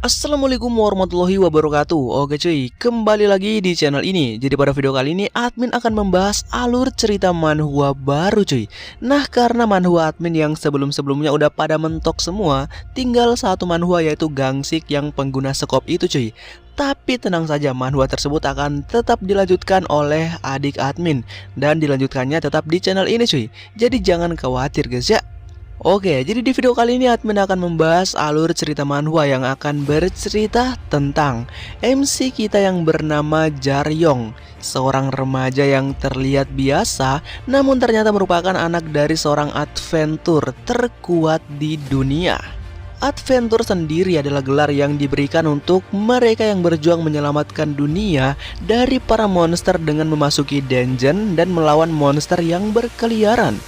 Assalamualaikum warahmatullahi wabarakatuh. Oke cuy, kembali lagi di channel ini. Jadi pada video kali ini admin akan membahas alur cerita manhwa baru cuy. Nah, karena manhwa admin yang sebelum-sebelumnya udah pada mentok semua, tinggal satu manhwa yaitu Gangsik yang pengguna sekop itu cuy. Tapi tenang saja, manhwa tersebut akan tetap dilanjutkan oleh adik admin, dan dilanjutkannya tetap di channel ini cuy. Jadi jangan khawatir guys ya. Oke, jadi di video kali ini admin akan membahas alur cerita manhwa yang akan bercerita tentang MC kita yang bernama Jaryong, seorang remaja yang terlihat biasa namun ternyata merupakan anak dari seorang adventur terkuat di dunia. Adventur sendiri adalah gelar yang diberikan untuk mereka yang berjuang menyelamatkan dunia dari para monster dengan memasuki dungeon dan melawan monster yang berkeliaran.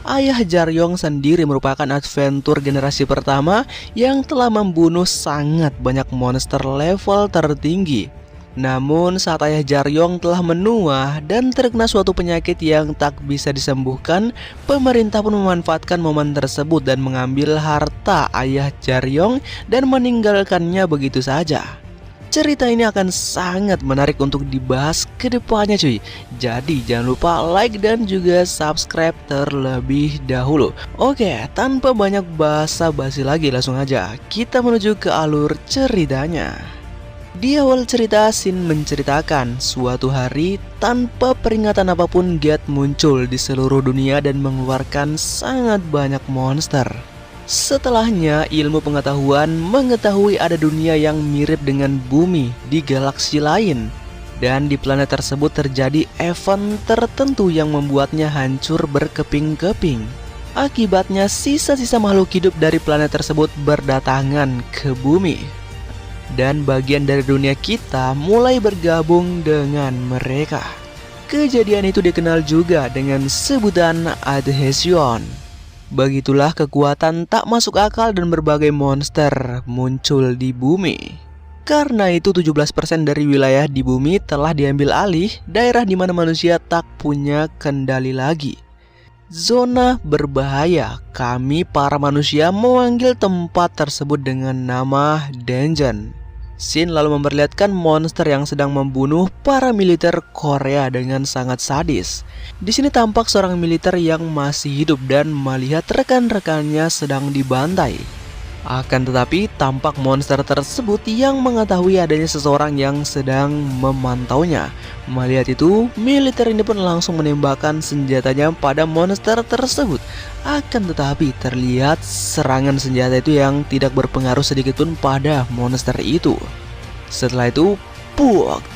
Ayah Jaryong sendiri merupakan adventur generasi pertama yang telah membunuh sangat banyak monster level tertinggi. Namun saat ayah Jaryong telah menua dan terkena suatu penyakit yang tak bisa disembuhkan, pemerintah pun memanfaatkan momen tersebut dan mengambil harta ayah Jaryong dan meninggalkannya begitu saja. Cerita ini akan sangat menarik untuk dibahas ke depannya cuy. Jadi jangan lupa like dan juga subscribe terlebih dahulu. Oke, tanpa banyak basa-basi lagi, langsung aja kita menuju ke alur ceritanya. Di awal cerita, Shin menceritakan suatu hari tanpa peringatan apapun Geth muncul di seluruh dunia dan mengeluarkan sangat banyak monster. Setelahnya, ilmu pengetahuan mengetahui ada dunia yang mirip dengan bumi di galaksi lain. Dan di planet tersebut terjadi event tertentu yang membuatnya hancur berkeping-keping. Akibatnya sisa-sisa makhluk hidup dari planet tersebut berdatangan ke bumi. Dan bagian dari dunia kita mulai bergabung dengan mereka. Kejadian itu dikenal juga dengan sebutan adhesion. Begitulah kekuatan tak masuk akal dan berbagai monster muncul di bumi. Karena itu 17% dari wilayah di bumi telah diambil alih, daerah di mana manusia tak punya kendali lagi. Zona berbahaya. Kami para manusia memanggil tempat tersebut dengan nama dungeon. Shin lalu memperlihatkan monster yang sedang membunuh para militer Korea dengan sangat sadis. Di sini tampak seorang militer yang masih hidup dan melihat rekan-rekannya sedang dibantai. Akan tetapi tampak monster tersebut yang mengetahui adanya seseorang yang sedang memantaunya. Melihat itu, militer ini pun langsung menembakkan senjatanya pada monster tersebut. Akan tetapi terlihat serangan senjata itu yang tidak berpengaruh sedikitpun pada monster itu. Setelah itu,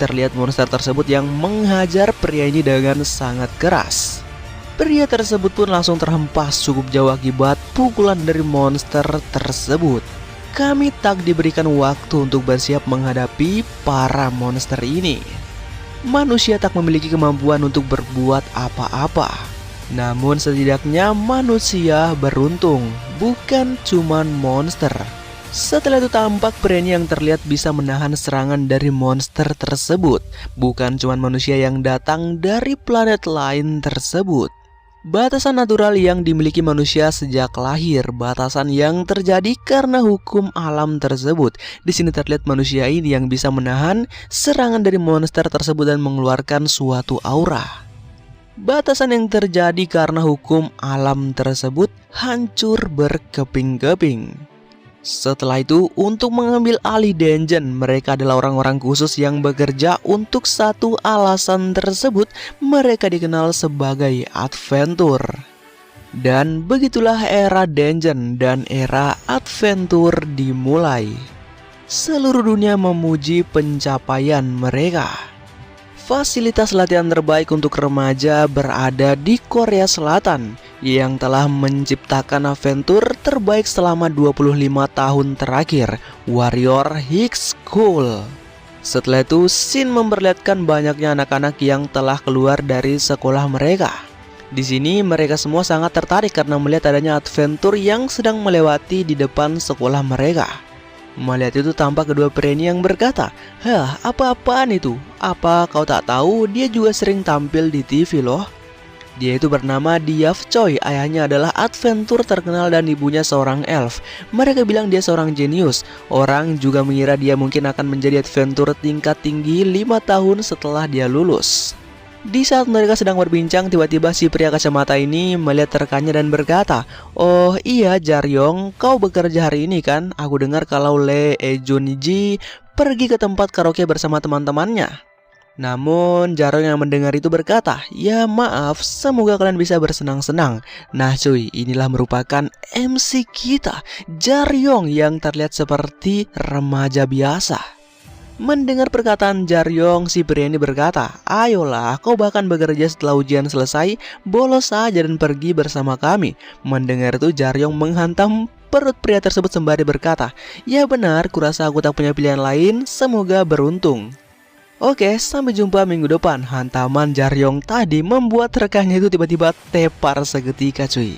terlihat monster tersebut yang menghajar pria ini dengan sangat keras. Pria tersebut pun langsung terhempas cukup jauh akibat pukulan dari monster tersebut. Kami tak diberikan waktu untuk bersiap menghadapi para monster ini. Manusia tak memiliki kemampuan untuk berbuat apa-apa. Namun setidaknya manusia beruntung, bukan cuman monster. Setelah itu tampak pria yang terlihat bisa menahan serangan dari monster tersebut. Bukan cuman manusia yang datang dari planet lain tersebut. Batasan natural yang dimiliki manusia sejak lahir, batasan yang terjadi karena hukum alam tersebut. Di sini terlihat manusia ini yang bisa menahan serangan dari monster tersebut dan mengeluarkan suatu aura. Batasan yang terjadi karena hukum alam tersebut hancur berkeping-keping. Setelah itu, untuk mengambil alih dungeon, mereka adalah orang-orang khusus yang bekerja untuk satu alasan tersebut. Mereka dikenal sebagai adventur. Dan begitulah era dungeon dan era adventur dimulai. Seluruh dunia memuji pencapaian mereka. Fasilitas latihan terbaik untuk remaja berada di Korea Selatan yang telah menciptakan adventur terbaik selama 25 tahun terakhir, Warrior High School. Setelah itu, Shin memperlihatkan banyaknya anak-anak yang telah keluar dari sekolah mereka. Di sini mereka semua sangat tertarik karena melihat adanya adventur yang sedang melewati di depan sekolah mereka. Melihat itu tampak kedua pria ini yang berkata, "Hah, apa-apaan itu? Apa kau tak tahu dia juga sering tampil di TV loh?" Dia itu bernama Diaf Choi, ayahnya adalah adventur terkenal dan ibunya seorang elf. Mereka bilang dia seorang jenius. Orang juga mengira dia mungkin akan menjadi adventur tingkat tinggi 5 tahun setelah dia lulus. Di saat mereka sedang berbincang, tiba-tiba si pria kacamata ini melihat rekannya dan berkata, "Oh iya Jaryong, kau bekerja hari ini kan? Aku dengar kalau Lee Junji pergi ke tempat karaoke bersama teman-temannya." Namun Jaryong yang mendengar itu berkata, "Ya maaf, semoga kalian bisa bersenang-senang." Nah cuy, inilah merupakan MC kita, Jaryong yang terlihat seperti remaja biasa. Mendengar perkataan Jaryong, si pria ini berkata, "Ayolah, kau bahkan bekerja setelah ujian selesai, bolos saja dan pergi bersama kami." Mendengar itu Jaryong menghantam perut pria tersebut sembari berkata, "Ya benar, kurasa aku tak punya pilihan lain, semoga beruntung." Oke, sampai jumpa minggu depan. Hantaman Jaryong tadi membuat rekannya itu tiba-tiba tepar seketika cuy.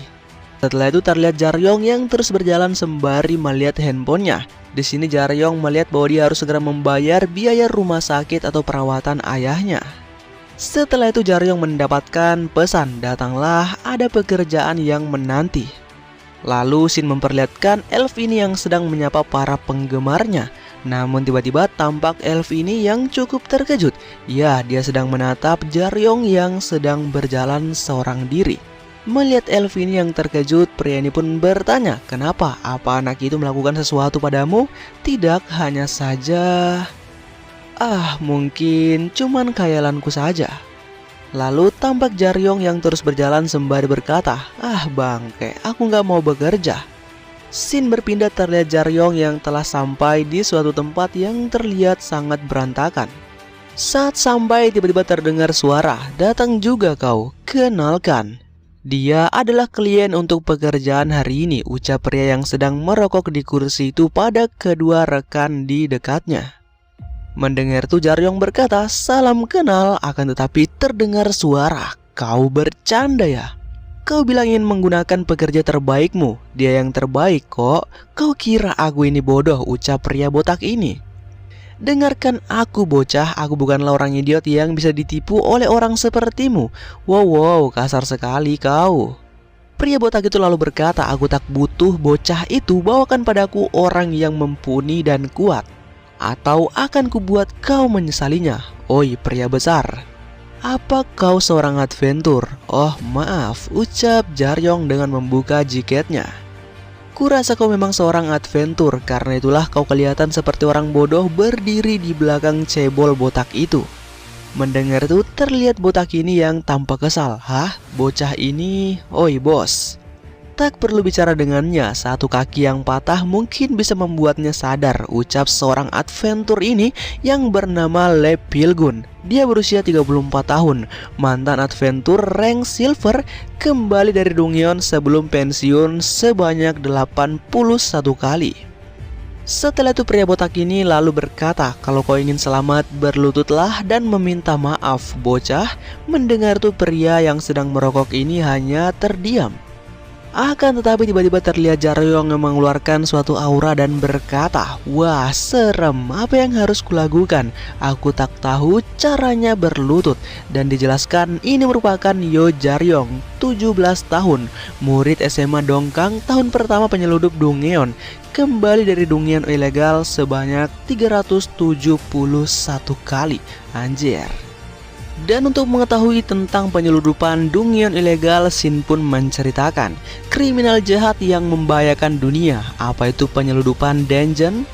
Setelah itu terlihat Jaryong yang terus berjalan sembari melihat handphonenya. Di sini Jaryong melihat bahwa dia harus segera membayar biaya rumah sakit atau perawatan ayahnya. Setelah itu Jaryong mendapatkan pesan, datanglah ada pekerjaan yang menanti. Lalu Shin memperlihatkan elf ini yang sedang menyapa para penggemarnya. Namun tiba-tiba tampak elf ini yang cukup terkejut. Ya, dia sedang menatap Jaryong yang sedang berjalan seorang diri. Melihat elf ini yang terkejut, pria ini pun bertanya, "Kenapa? Apa anak itu melakukan sesuatu padamu?" "Tidak, hanya saja... mungkin cuman khayalanku saja." Lalu tampak Jaryong yang terus berjalan sembari berkata, "Bangke, aku nggak mau bekerja." Scene berpindah terlihat Jaryong yang telah sampai di suatu tempat yang terlihat sangat berantakan. Saat sampai tiba-tiba terdengar suara, "Datang juga kau, kenalkan. Dia adalah klien untuk pekerjaan hari ini," ucap pria yang sedang merokok di kursi itu pada kedua rekan di dekatnya. Mendengar itu Jaryong berkata, "Salam kenal," akan tetapi terdengar suara, "Kau bercanda ya? Kau bilang ingin menggunakan pekerja terbaikmu. Dia yang terbaik kok. Kau kira aku ini bodoh," ucap pria botak ini. "Dengarkan aku bocah, aku bukanlah orang idiot yang bisa ditipu oleh orang sepertimu." Wow, kasar sekali kau. Pria botak itu lalu berkata, "Aku tak butuh bocah itu, bawakan padaku orang yang mumpuni dan kuat, atau akan kubuat kau menyesalinya." "Oi pria besar, apa kau seorang adventur?" "Oh maaf," ucap Jaryong dengan membuka jaketnya. "Kurasa kau memang seorang adventur, karena itulah kau kelihatan seperti orang bodoh berdiri di belakang cebol botak itu." Mendengar itu terlihat botak ini yang tampak kesal. "Hah? Bocah ini? Oi bos, tak perlu bicara dengannya, satu kaki yang patah mungkin bisa membuatnya sadar," ucap seorang adventur ini yang bernama Lee Pilgun. Dia berusia 34 tahun, mantan adventur rank silver, kembali dari Dongyeon sebelum pensiun sebanyak 81 kali. Setelah itu pria botak ini lalu berkata, "Kalau kau ingin selamat, berlututlah dan meminta maaf." Bocah mendengar tuh pria yang sedang merokok ini hanya terdiam. Akan tetapi tiba-tiba terlihat Jaryong yang mengeluarkan suatu aura dan berkata, "Wah serem, apa yang harus kulakukan? Aku tak tahu caranya berlutut." Dan dijelaskan ini merupakan Yo Jaryong, 17 tahun, murid SMA Dongkang tahun pertama penyeludup Dongyeon, kembali dari Dongyeon ilegal sebanyak 371 kali. Anjir. Dan untuk mengetahui tentang penyeludupan Dongyeon ilegal, Shin pun menceritakan kriminal jahat yang membahayakan dunia. Apa itu penyeludupan dungeon?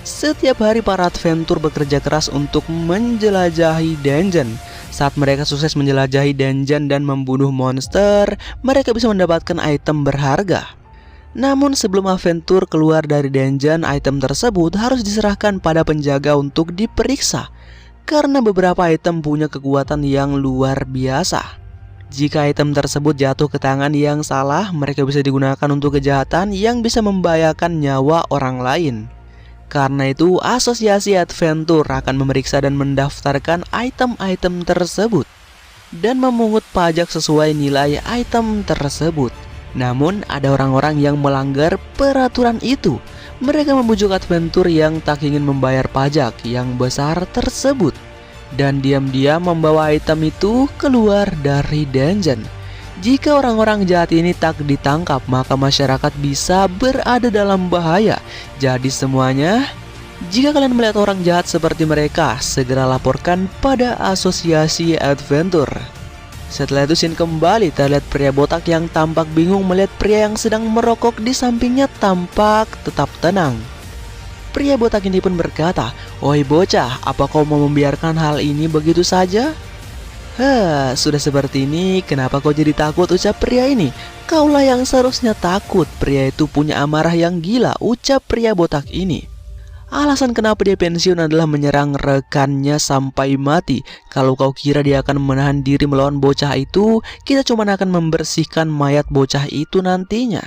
Setiap hari para adventur bekerja keras untuk menjelajahi dungeon. Saat mereka sukses menjelajahi dungeon dan membunuh monster, mereka bisa mendapatkan item berharga. Namun sebelum adventur keluar dari dungeon, item tersebut harus diserahkan pada penjaga untuk diperiksa, karena beberapa item punya kekuatan yang luar biasa. Jika item tersebut jatuh ke tangan yang salah, mereka bisa digunakan untuk kejahatan yang bisa membahayakan nyawa orang lain. Karena itu, asosiasi adventur akan memeriksa dan mendaftarkan item-item tersebut dan memungut pajak sesuai nilai item tersebut. Namun, ada orang-orang yang melanggar peraturan itu. Mereka membujuk adventur yang tak ingin membayar pajak yang besar tersebut dan diam-diam membawa item itu keluar dari dungeon. Jika orang-orang jahat ini tak ditangkap, maka masyarakat bisa berada dalam bahaya. Jadi semuanya, jika kalian melihat orang jahat seperti mereka, segera laporkan pada asosiasi adventure. Setelah itu scene kembali, terlihat pria botak yang tampak bingung melihat pria yang sedang merokok di sampingnya tampak tetap tenang. Pria botak ini pun berkata, "Oi bocah, apa kau mau membiarkan hal ini begitu saja?" Sudah seperti ini, kenapa kau jadi takut?" ucap pria ini. "Kaulah yang seharusnya takut, pria itu punya amarah yang gila," ucap pria botak ini. Alasan kenapa dia pensiun adalah menyerang rekannya sampai mati. Kalau kau kira dia akan menahan diri melawan bocah itu, kita cuma akan membersihkan mayat bocah itu nantinya.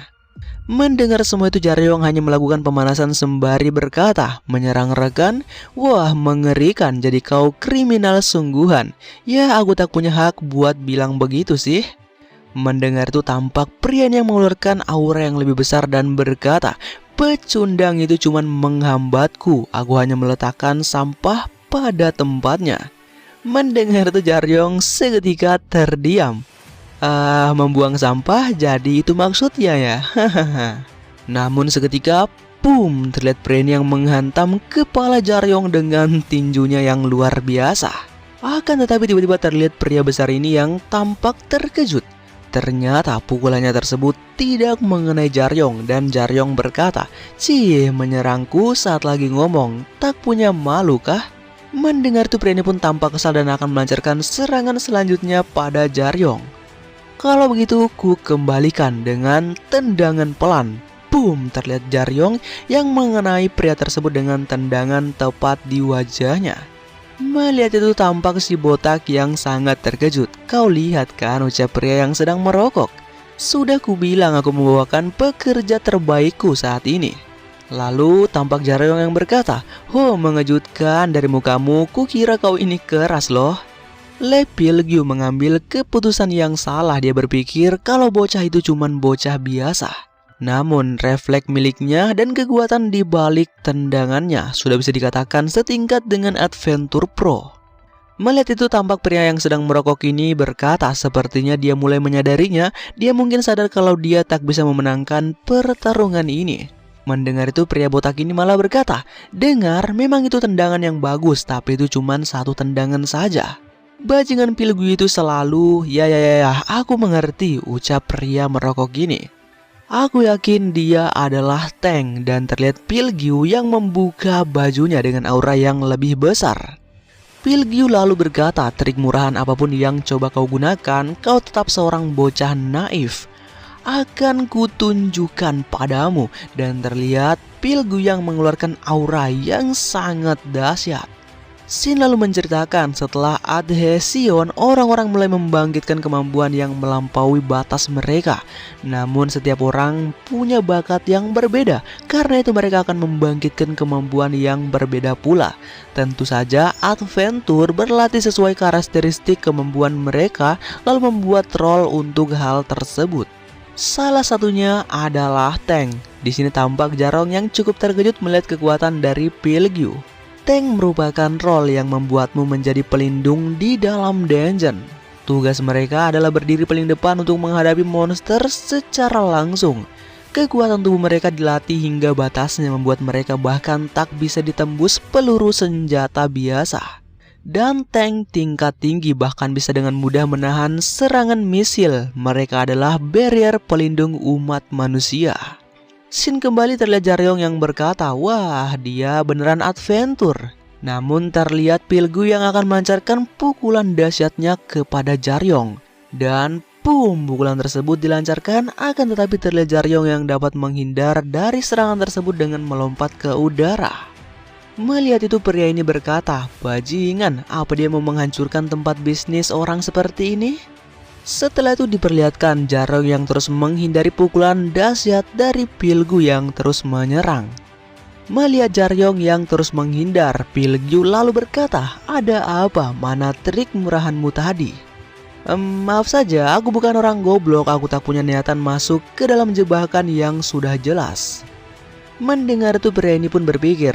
Mendengar semua itu, Jaryong hanya melakukan pemanasan sembari berkata, "Menyerang rekan? Wah, mengerikan, jadi kau kriminal sungguhan. Ya, aku tak punya hak buat bilang begitu sih." Mendengar itu tampak pria yang mengeluarkan aura yang lebih besar dan berkata, "Pecundang itu cuma menghambatku, aku hanya meletakkan sampah pada tempatnya." Mendengar itu Jaryong seketika terdiam. Membuang sampah, jadi itu maksudnya ya. Namun seketika, boom, terlihat pria yang menghantam kepala Jaryong dengan tinjunya yang luar biasa. Akan tetapi tiba-tiba terlihat pria besar ini yang tampak terkejut. Ternyata pukulannya tersebut tidak mengenai Jaryong dan Jaryong berkata, "Cih, menyerangku saat lagi ngomong, tak punya malu kah?" Mendengar itu pria ini pun tampak kesal dan akan melancarkan serangan selanjutnya pada Jaryong. Kalau begitu, ku kembalikan dengan tendangan pelan. Boom, terlihat Jaryong yang mengenai pria tersebut dengan tendangan tepat di wajahnya. Melihat itu tampak si botak yang sangat terkejut. "Kau lihat kan?" ucap pria yang sedang merokok. "Sudah kubilang aku membawakan pekerja terbaikku saat ini." Lalu tampak Jaryong yang berkata, "Mengejutkan dari mukamu, kukira kau ini keras loh." Lee Pilgyu mengambil keputusan yang salah. Dia berpikir kalau bocah itu cuma bocah biasa. Namun refleks miliknya dan kekuatan di balik tendangannya sudah bisa dikatakan setingkat dengan Adventure Pro. Melihat itu tampak pria yang sedang merokok ini berkata sepertinya dia mulai menyadarinya. Dia mungkin sadar kalau dia tak bisa memenangkan pertarungan ini. Mendengar itu pria botak ini malah berkata, "Dengar, memang itu tendangan yang bagus, tapi itu cuma satu tendangan saja." Bajingan Pilgyu itu selalu, ya, aku mengerti, ucap pria merokok ini. "Aku yakin dia adalah Tank." Dan terlihat Pilgyu yang membuka bajunya dengan aura yang lebih besar. Pilgyu lalu berkata, "Trik murahan apapun yang coba kau gunakan, kau tetap seorang bocah naif. Akan kutunjukkan padamu." Dan terlihat Pilgyu yang mengeluarkan aura yang sangat dahsyat. Shin lalu menceritakan setelah adhesion, orang-orang mulai membangkitkan kemampuan yang melampaui batas mereka. Namun setiap orang punya bakat yang berbeda, karena itu mereka akan membangkitkan kemampuan yang berbeda pula. Tentu saja Adventure berlatih sesuai karakteristik kemampuan mereka, lalu membuat role untuk hal tersebut. Salah satunya adalah Tank. Di sini tampak Jaryong yang cukup terkejut melihat kekuatan dari Pilgyu. Tank merupakan role yang membuatmu menjadi pelindung di dalam dungeon. Tugas mereka adalah berdiri paling depan untuk menghadapi monster secara langsung. Kekuatan tubuh mereka dilatih hingga batasnya membuat mereka bahkan tak bisa ditembus peluru senjata biasa. Dan tank tingkat tinggi bahkan bisa dengan mudah menahan serangan misil. Mereka adalah barrier pelindung umat manusia. Shin kembali terlihat Jaryong yang berkata, "Wah, dia beneran Adventure." Namun terlihat Pilgyu yang akan melancarkan pukulan dahsyatnya kepada Jaryong. Dan boom, pukulan tersebut dilancarkan, akan tetapi terlihat Jaryong yang dapat menghindar dari serangan tersebut dengan melompat ke udara. Melihat itu pria ini berkata, "Bajingan, apa dia mau menghancurkan tempat bisnis orang seperti ini?" Setelah itu diperlihatkan Jaryong yang terus menghindari pukulan dahsyat dari Pilgyu yang terus menyerang. Melihat Jaryong yang terus menghindar, Pilgyu lalu berkata, "Ada apa? Mana trik murahanmu tadi?" Maaf saja, aku bukan orang goblok, aku tak punya niatan masuk ke dalam jebakan yang sudah jelas." Mendengar itu pria ini pun berpikir,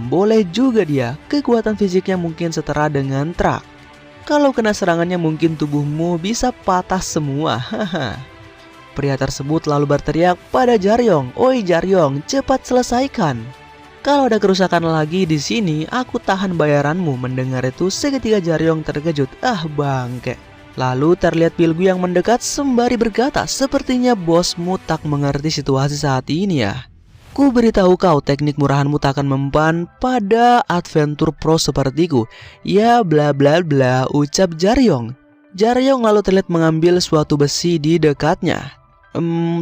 boleh juga dia, kekuatan fisiknya mungkin setara dengan Trak. Kalau kena serangannya mungkin tubuhmu bisa patah semua. Haha. Pria tersebut lalu berteriak pada Jaryong, "Oi Jaryong, cepat selesaikan. Kalau ada kerusakan lagi di sini, aku tahan bayaranmu." Mendengar itu, seketika Jaryong terkejut. Ah bangke. Lalu terlihat Pilgu yang mendekat sembari berkata, "Sepertinya bosmu tak mengerti situasi saat ini ya. Ku beritahu kau, teknik murahanmu tak akan mempan pada adventure pro sepertiku." Ya bla bla bla, ucap Jaryong. Jaryong lalu terlihat mengambil suatu besi di dekatnya.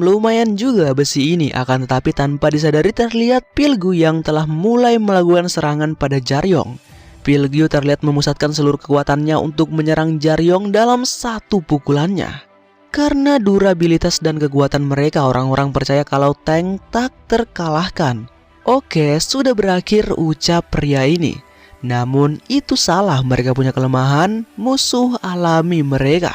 Lumayan juga besi ini, akan tetapi tanpa disadari terlihat Pilgu yang telah mulai melakukan serangan pada Jaryong. Pilgu terlihat memusatkan seluruh kekuatannya untuk menyerang Jaryong dalam satu pukulannya. Karena durabilitas dan kekuatan mereka, orang-orang percaya kalau tank tak terkalahkan. Oke, sudah berakhir, ucap pria ini. Namun itu salah, mereka punya kelemahan, musuh alami mereka.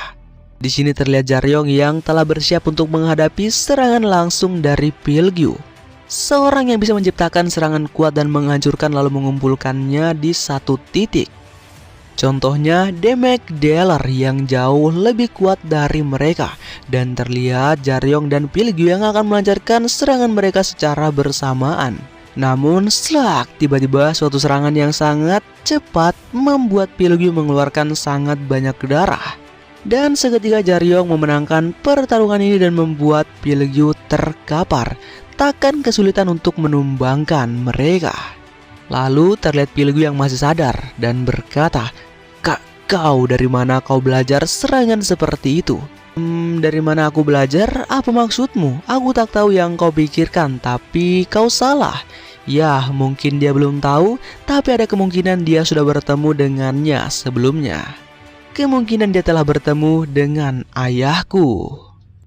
Di sini terlihat Jaryong yang telah bersiap untuk menghadapi serangan langsung dari Pilgu. Seorang yang bisa menciptakan serangan kuat dan menghancurkan lalu mengumpulkannya di satu titik. Contohnya damage dealer yang jauh lebih kuat dari mereka. Dan terlihat Jaryong dan Pilgu yang akan melancarkan serangan mereka secara bersamaan. Namun slak, tiba-tiba suatu serangan yang sangat cepat membuat Pilgu mengeluarkan sangat banyak darah. Dan seketika Jaryong memenangkan pertarungan ini dan membuat Pilgu terkapar. Takkan kesulitan untuk menumbangkan mereka. Lalu terlihat Pilgu yang masih sadar dan berkata, Kau dari mana kau belajar serangan seperti itu?" Dari mana aku belajar? Apa maksudmu? Aku tak tahu yang kau pikirkan, tapi kau salah. Ya, mungkin dia belum tahu, tapi ada kemungkinan dia sudah bertemu dengannya sebelumnya. Kemungkinan dia telah bertemu dengan ayahku.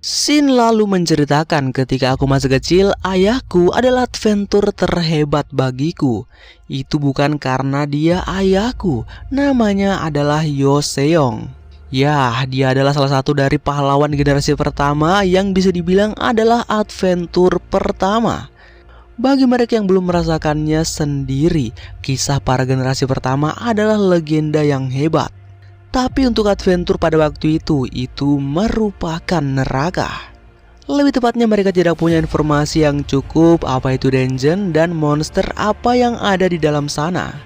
Shin lalu menceritakan, "Ketika aku masih kecil, ayahku adalah adventur terhebat bagiku. Itu bukan karena dia ayahku, namanya adalah Yoseong. Ya, dia adalah salah satu dari pahlawan generasi pertama yang bisa dibilang adalah adventur pertama. Bagi mereka yang belum merasakannya sendiri, kisah para generasi pertama adalah legenda yang hebat. Tapi untuk adventure pada waktu itu merupakan neraka. Lebih tepatnya mereka tidak punya informasi yang cukup apa itu dungeon dan monster apa yang ada di dalam sana.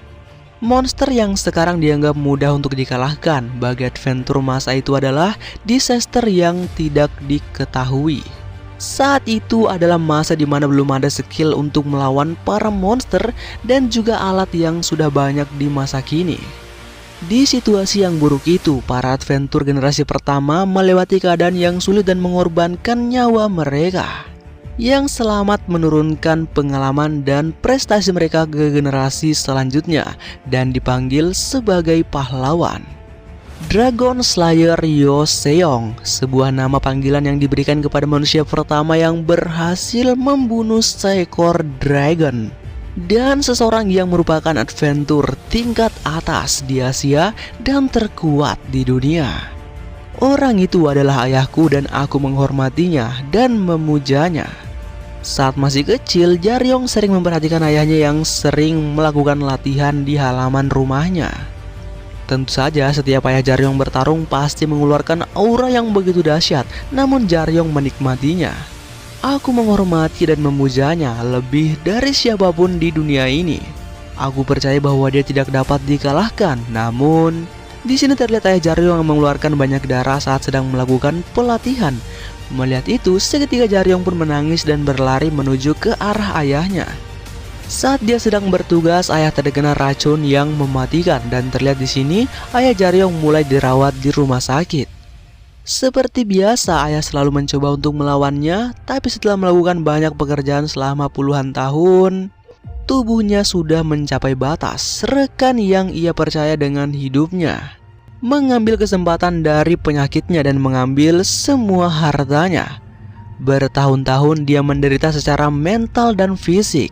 Monster yang sekarang dianggap mudah untuk dikalahkan bagi adventure masa itu adalah disaster yang tidak diketahui. Saat itu adalah masa di mana belum ada skill untuk melawan para monster dan juga alat yang sudah banyak di masa kini. Di situasi yang buruk itu, para adventur generasi pertama melewati keadaan yang sulit dan mengorbankan nyawa mereka. Yang selamat menurunkan pengalaman dan prestasi mereka ke generasi selanjutnya dan dipanggil sebagai pahlawan. Dragon Slayer Yoseong, sebuah nama panggilan yang diberikan kepada manusia pertama yang berhasil membunuh seekor dragon. Dan seseorang yang merupakan adventur tingkat atas di Asia dan terkuat di dunia. Orang itu adalah ayahku dan aku menghormatinya dan memujanya. Saat masih kecil, Jaryong sering memperhatikan ayahnya yang sering melakukan latihan di halaman rumahnya. Tentu saja setiap ayah Jaryong bertarung pasti mengeluarkan aura yang begitu dahsyat, namun Jaryong menikmatinya. Aku menghormati dan memujanya lebih dari siapapun di dunia ini. Aku percaya bahwa dia tidak dapat dikalahkan. Namun, di sini terlihat ayah Jaryong yang mengeluarkan banyak darah saat sedang melakukan pelatihan. Melihat itu, seketika Jaryong pun menangis dan berlari menuju ke arah ayahnya. Saat dia sedang bertugas, ayah terkena racun yang mematikan dan terlihat di sini ayah Jaryong mulai dirawat di rumah sakit. Seperti biasa, ayah selalu mencoba untuk melawannya, tapi setelah melakukan banyak pekerjaan selama puluhan tahun, tubuhnya sudah mencapai batas. Rekan yang ia percaya dengan hidupnya mengambil kesempatan dari penyakitnya dan mengambil semua hartanya. Bertahun-tahun dia menderita secara mental dan fisik.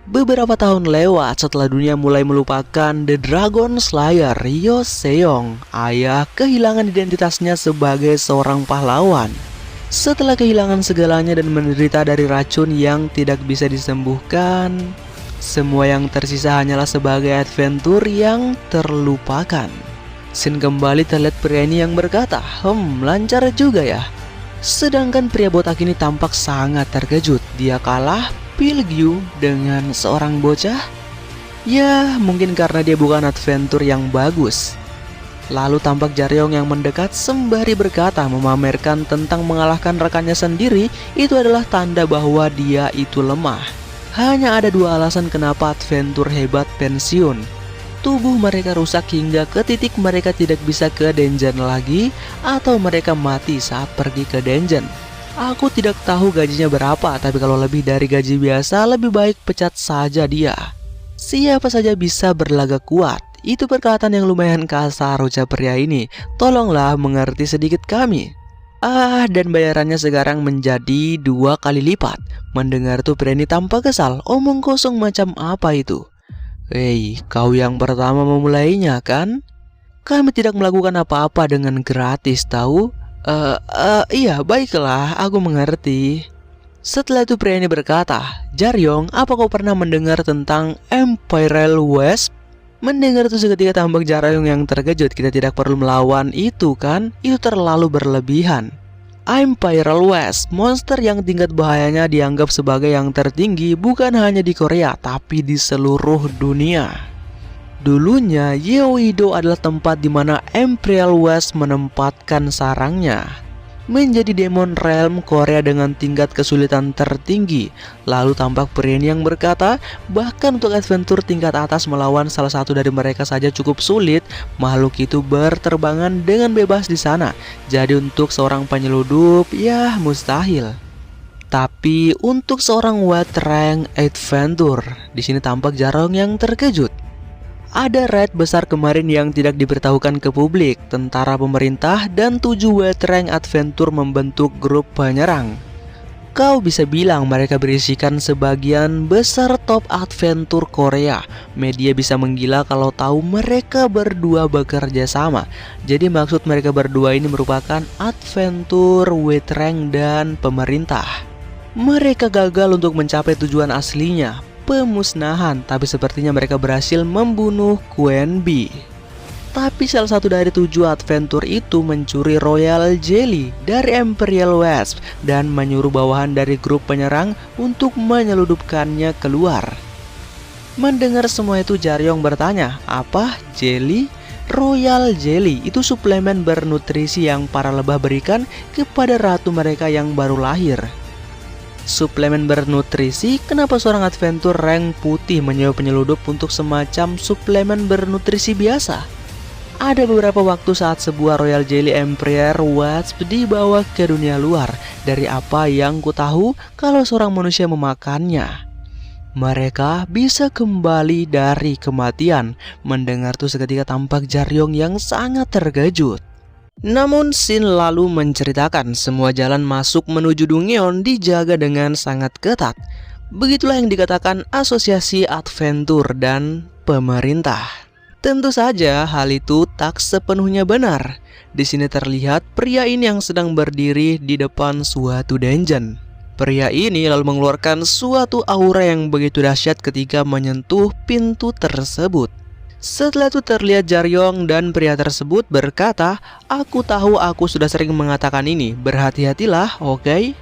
Beberapa tahun lewat setelah dunia mulai melupakan The Dragon Slayer Yoseong, ayah kehilangan identitasnya sebagai seorang pahlawan. Setelah kehilangan segalanya dan menderita dari racun yang tidak bisa disembuhkan, semua yang tersisa hanyalah sebagai adventure yang terlupakan. Sin kembali terlihat pria ini yang berkata, lancar juga ya. Sedangkan pria botak ini tampak sangat terkejut. Dia kalah Pilgyu dengan seorang bocah. Ya, mungkin karena dia bukan adventur yang bagus. Lalu tampak Jaryong yang mendekat sembari berkata memamerkan tentang mengalahkan rekannya sendiri. Itu adalah tanda bahwa dia itu lemah. Hanya ada dua alasan kenapa adventur hebat pensiun. Tubuh mereka rusak hingga ke titik mereka tidak bisa ke dungeon lagi, atau mereka mati saat pergi ke dungeon. Aku tidak tahu gajinya berapa, tapi kalau lebih dari gaji biasa lebih baik pecat saja dia. Siapa saja bisa berlagak kuat. Itu perkataan yang lumayan kasar ucap pria ini. Tolonglah mengerti sedikit kami. Dan bayarannya sekarang menjadi 2 kali lipat. Mendengar tuh pria ini tampak kesal. Omong kosong macam apa itu? Hei, kau yang pertama memulainya kan? Kami tidak melakukan apa-apa dengan gratis, tahu? Iya, baiklah, aku mengerti. Setelah itu pria ini berkata, Jaryong, apa kau pernah mendengar tentang Imperial West? Mendengar itu seketika tampak Jaryong yang terkejut. Kita tidak perlu melawan itu kan? Itu terlalu berlebihan. Imperial West, monster yang tingkat bahayanya dianggap sebagai yang tertinggi bukan hanya di Korea, tapi di seluruh dunia. Dulunya, Yeouido adalah tempat di mana Imperial West menempatkan sarangnya. Menjadi Demon Realm Korea dengan tingkat kesulitan tertinggi. Lalu tampak pria yang berkata, bahkan untuk adventur tingkat atas melawan salah satu dari mereka saja cukup sulit. Makhluk itu berterbangan dengan bebas di sana. Jadi untuk seorang penyeludup, ya mustahil. Tapi untuk seorang White Rank Adventure, di sini tampak Jaryong yang terkejut. Ada raid besar kemarin yang tidak diberitahukan ke publik. Tentara pemerintah dan 7 White Rank Adventure membentuk grup penyerang. Kau bisa bilang mereka berisikan sebagian besar top adventure Korea. Media bisa menggila kalau tahu mereka berdua bekerja sama. Jadi maksud mereka berdua ini merupakan adventure, White Rank, dan pemerintah. Mereka gagal untuk mencapai tujuan aslinya, pemusnahan, tapi sepertinya mereka berhasil membunuh Queen Bee. Tapi salah satu dari 7 adventure itu mencuri Royal Jelly dari Imperial West dan menyuruh bawahan dari grup penyerang untuk menyeludupkannya keluar. Mendengar semua itu, Jaryong bertanya, apa jelly? Royal Jelly itu suplemen bernutrisi yang para lebah berikan kepada ratu mereka yang baru lahir. Suplemen bernutrisi? Kenapa seorang adventure rank putih menyewa penyeludup untuk semacam suplemen bernutrisi biasa? Ada beberapa waktu saat sebuah Royal Jelly Emperor Wasp dibawa ke dunia luar. Dari apa yang ku tahu, kalau seorang manusia memakannya, mereka bisa kembali dari kematian. Mendengar tuh seketika tampak Jaryong yang sangat terkejut. Namun Sin lalu menceritakan semua jalan masuk menuju Dungyeon dijaga dengan sangat ketat. Begitulah yang dikatakan asosiasi adventure dan pemerintah. Tentu saja hal itu tak sepenuhnya benar. Di sini terlihat pria ini yang sedang berdiri di depan suatu dungeon. Pria ini lalu mengeluarkan suatu aura yang begitu dahsyat ketika menyentuh pintu tersebut. Setelah itu terlihat Jaryong dan pria tersebut berkata, aku tahu aku sudah sering mengatakan ini, berhati-hatilah, oke?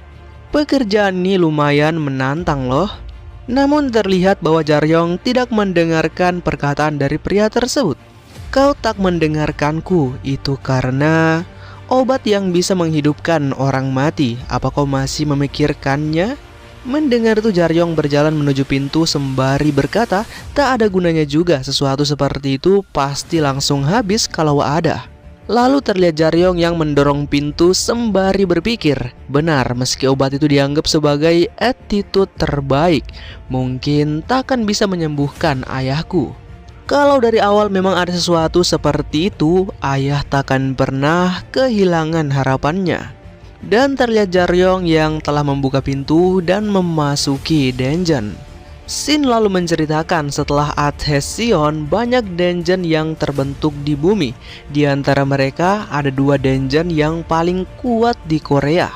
Pekerjaan ini lumayan menantang loh. Namun terlihat bahwa Jaryong tidak mendengarkan perkataan dari pria tersebut. Kau tak mendengarkanku, itu karena obat yang bisa menghidupkan orang mati. Apa kau masih memikirkannya? Mendengar itu Jaryong berjalan menuju pintu sembari berkata, tak ada gunanya juga, sesuatu seperti itu pasti langsung habis kalau ada. Lalu terlihat Jaryong yang mendorong pintu sembari berpikir, benar, meski obat itu dianggap sebagai attitude terbaik, mungkin takkan bisa menyembuhkan ayahku. Kalau dari awal memang ada sesuatu seperti itu, ayah takkan pernah kehilangan harapannya. Dan terlihat Jaryong yang telah membuka pintu dan memasuki dungeon. Sin lalu menceritakan setelah adhesion banyak dungeon yang terbentuk di bumi. Di antara mereka ada 2 dungeon yang paling kuat di Korea.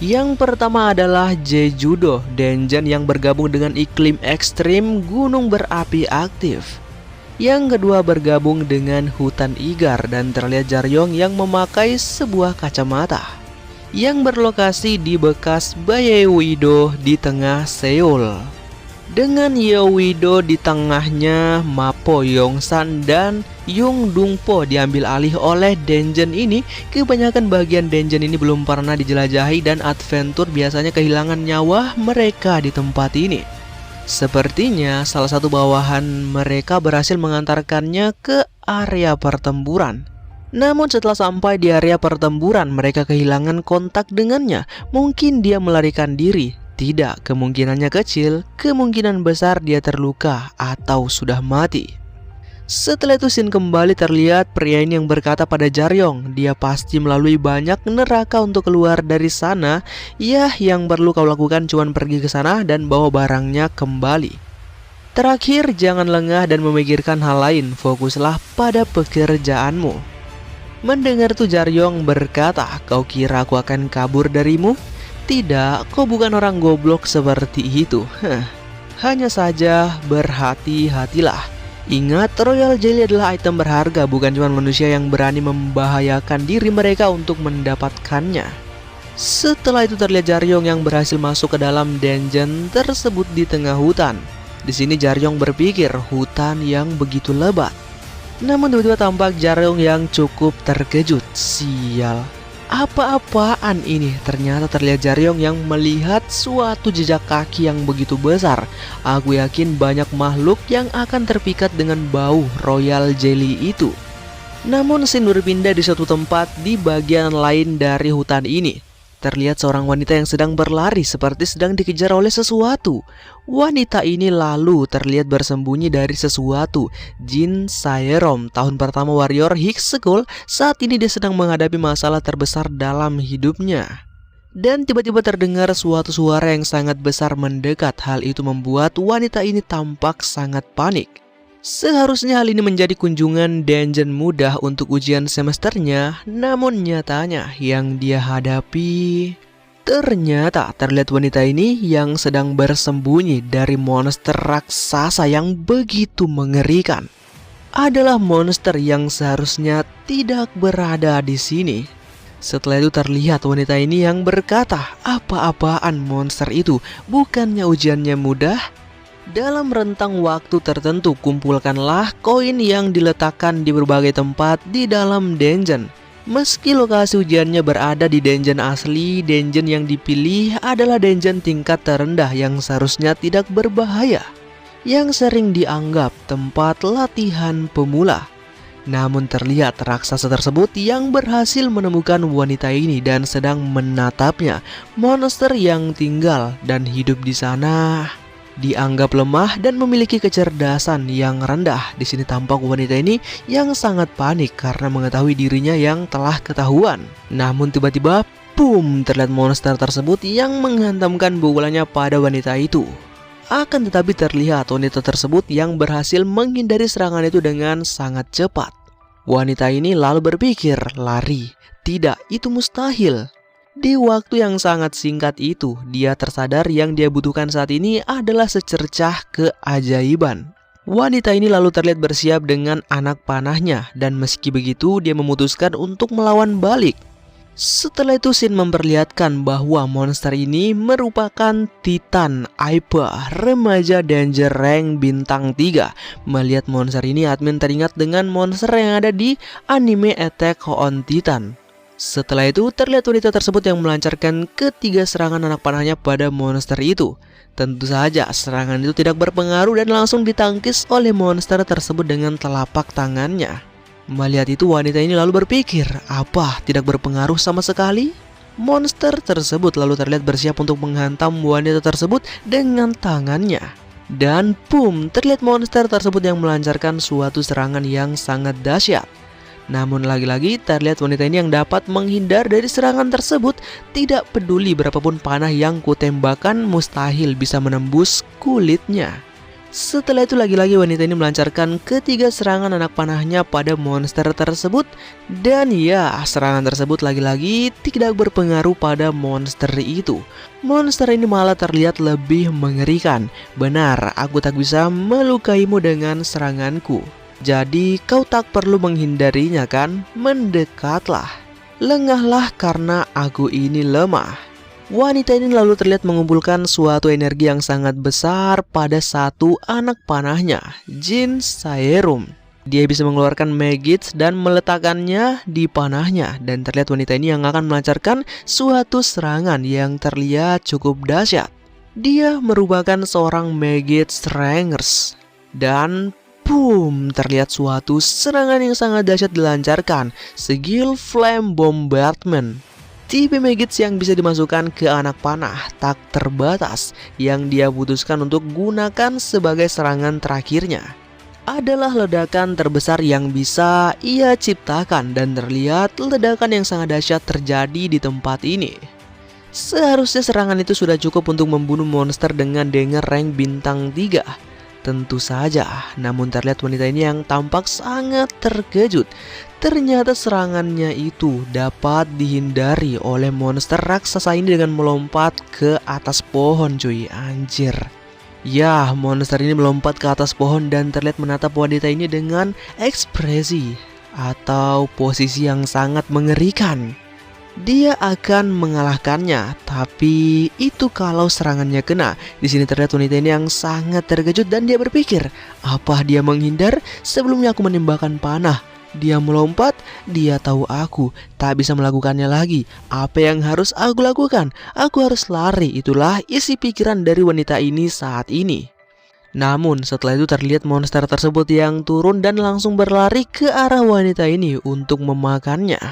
Yang pertama adalah Jeju-do, dungeon yang bergabung dengan iklim ekstrim gunung berapi aktif. Yang kedua bergabung dengan hutan igar dan terlihat Jaryong yang memakai sebuah kacamata yang berlokasi di bekas Bayewido di tengah Seoul. Dengan Yeouido di tengahnya, Mapo Yongsan dan Yung Dungpo diambil alih oleh Denjen ini. Kebanyakan bagian Denjen ini belum pernah dijelajahi dan adventure biasanya kehilangan nyawa mereka di tempat ini. Sepertinya salah satu bawahan mereka berhasil mengantarkannya ke area pertempuran. Namun setelah sampai di area pertempuran, mereka kehilangan kontak dengannya. Mungkin dia melarikan diri. Tidak, kemungkinannya kecil, kemungkinan besar dia terluka atau sudah mati. Setelah itu Shin kembali terlihat pria ini yang berkata pada Jaryong, dia pasti melalui banyak neraka untuk keluar dari sana. Ya, yang perlu kau lakukan cuma pergi ke sana dan bawa barangnya kembali. Terakhir, jangan lengah dan memikirkan hal lain, fokuslah pada pekerjaanmu. Mendengar tuh Jaryong berkata, kau kira aku akan kabur darimu? Tidak, kau bukan orang goblok seperti itu. Hanya saja berhati-hatilah. Ingat, Royal Jelly adalah item berharga, bukan cuma manusia yang berani membahayakan diri mereka untuk mendapatkannya. Setelah itu terlihat Jaryong yang berhasil masuk ke dalam dungeon tersebut di tengah hutan. Di sini Jaryong berpikir hutan yang begitu lebat. Namun tiba-tiba tampak Jaryong yang cukup terkejut. Sial. Apa-apaan ini? Ternyata terlihat Jaryong yang melihat suatu jejak kaki yang begitu besar. Aku yakin banyak makhluk yang akan terpikat dengan bau Royal Jelly itu. Namun Shin berpindah di suatu tempat di bagian lain dari hutan ini. Terlihat seorang wanita yang sedang berlari seperti sedang dikejar oleh sesuatu. Wanita ini lalu terlihat bersembunyi dari sesuatu. Jin Saerom, tahun pertama warrior Higgs School, saat ini dia sedang menghadapi masalah terbesar dalam hidupnya. Dan tiba-tiba terdengar suatu suara yang sangat besar mendekat. Hal itu membuat wanita ini tampak sangat panik. Seharusnya hal ini menjadi kunjungan dungeon mudah untuk ujian semesternya, namun nyatanya yang dia hadapi ternyata terlihat wanita ini yang sedang bersembunyi dari monster raksasa yang begitu mengerikan. Adalah monster yang seharusnya tidak berada di sini. Setelah itu terlihat wanita ini yang berkata, apa-apaan monster itu? Bukannya ujiannya mudah? Dalam rentang waktu tertentu, kumpulkanlah koin yang diletakkan di berbagai tempat di dalam dungeon. Meski lokasi ujiannya berada di dungeon asli, dungeon yang dipilih adalah dungeon tingkat terendah yang seharusnya tidak berbahaya, yang sering dianggap tempat latihan pemula. Namun terlihat raksasa tersebut yang berhasil menemukan wanita ini dan sedang menatapnya. Monster yang tinggal dan hidup di sana dianggap lemah dan memiliki kecerdasan yang rendah. Di sini tampak wanita ini yang sangat panik karena mengetahui dirinya yang telah ketahuan. Namun tiba-tiba, boom, terlihat monster tersebut yang menghantamkan pukulannya pada wanita itu. Akan tetapi terlihat wanita tersebut yang berhasil menghindari serangan itu dengan sangat cepat. Wanita ini lalu berpikir, lari. Tidak, itu mustahil. Di waktu yang sangat singkat itu, dia tersadar yang dia butuhkan saat ini adalah secercah keajaiban. Wanita ini lalu terlihat bersiap dengan anak panahnya, dan meski begitu dia memutuskan untuk melawan balik. Setelah itu Shin memperlihatkan bahwa monster ini merupakan Titan Aipa, remaja danger rank bintang 3. Melihat monster ini, admin teringat dengan monster yang ada di anime Attack on Titan. Setelah itu terlihat wanita tersebut yang melancarkan ketiga serangan anak panahnya pada monster itu. Tentu saja serangan itu tidak berpengaruh dan langsung ditangkis oleh monster tersebut dengan telapak tangannya. Melihat itu wanita ini lalu berpikir, apa tidak berpengaruh sama sekali? Monster tersebut lalu terlihat bersiap untuk menghantam wanita tersebut dengan tangannya. Dan boom, terlihat monster tersebut yang melancarkan suatu serangan yang sangat dahsyat. Namun lagi-lagi terlihat wanita ini yang dapat menghindar dari serangan tersebut. Tidak peduli berapapun panah yang kutembakkan, mustahil bisa menembus kulitnya. Setelah itu lagi-lagi wanita ini melancarkan ketiga serangan anak panahnya pada monster tersebut. Dan ya, serangan tersebut lagi-lagi tidak berpengaruh pada monster itu. Monster ini malah terlihat lebih mengerikan. Benar, aku tak bisa melukaimu dengan seranganku. Jadi kau tak perlu menghindarinya kan? Mendekatlah. Lengahlah karena aku ini lemah. Wanita ini lalu terlihat mengumpulkan suatu energi yang sangat besar pada satu anak panahnya, Jin Saerum. Dia bisa mengeluarkan Megits dan meletakkannya di panahnya. Dan terlihat wanita ini yang akan melancarkan suatu serangan yang terlihat cukup dahsyat. Dia merupakan seorang Megits Strangers. Dan boom, terlihat suatu serangan yang sangat dahsyat dilancarkan. Skill Flame Bombardment. Tipe Megits yang bisa dimasukkan ke anak panah tak terbatas yang dia putuskan untuk gunakan sebagai serangan terakhirnya adalah ledakan terbesar yang bisa ia ciptakan, dan terlihat ledakan yang sangat dahsyat terjadi di tempat ini. Seharusnya serangan itu sudah cukup untuk membunuh monster dengan dengar rank bintang 3. Tentu saja, namun terlihat wanita ini yang tampak sangat terkejut. Ternyata serangannya itu dapat dihindari oleh monster raksasa ini dengan melompat ke atas pohon, cuy. Anjir. Ya, monster ini melompat ke atas pohon dan terlihat menatap wanita ini dengan ekspresi atau posisi yang sangat mengerikan. Dia akan mengalahkannya, tapi itu kalau serangannya kena. Di sini terlihat wanita ini yang sangat terkejut dan dia berpikir, apa dia menghindar? Sebelumnya aku menembakkan panah. Dia melompat, dia tahu aku tak bisa melakukannya lagi. Apa yang harus aku lakukan? Aku harus lari. Itulah isi pikiran dari wanita ini saat ini. Namun setelah itu terlihat monster tersebut yang turun dan langsung berlari ke arah wanita ini untuk memakannya.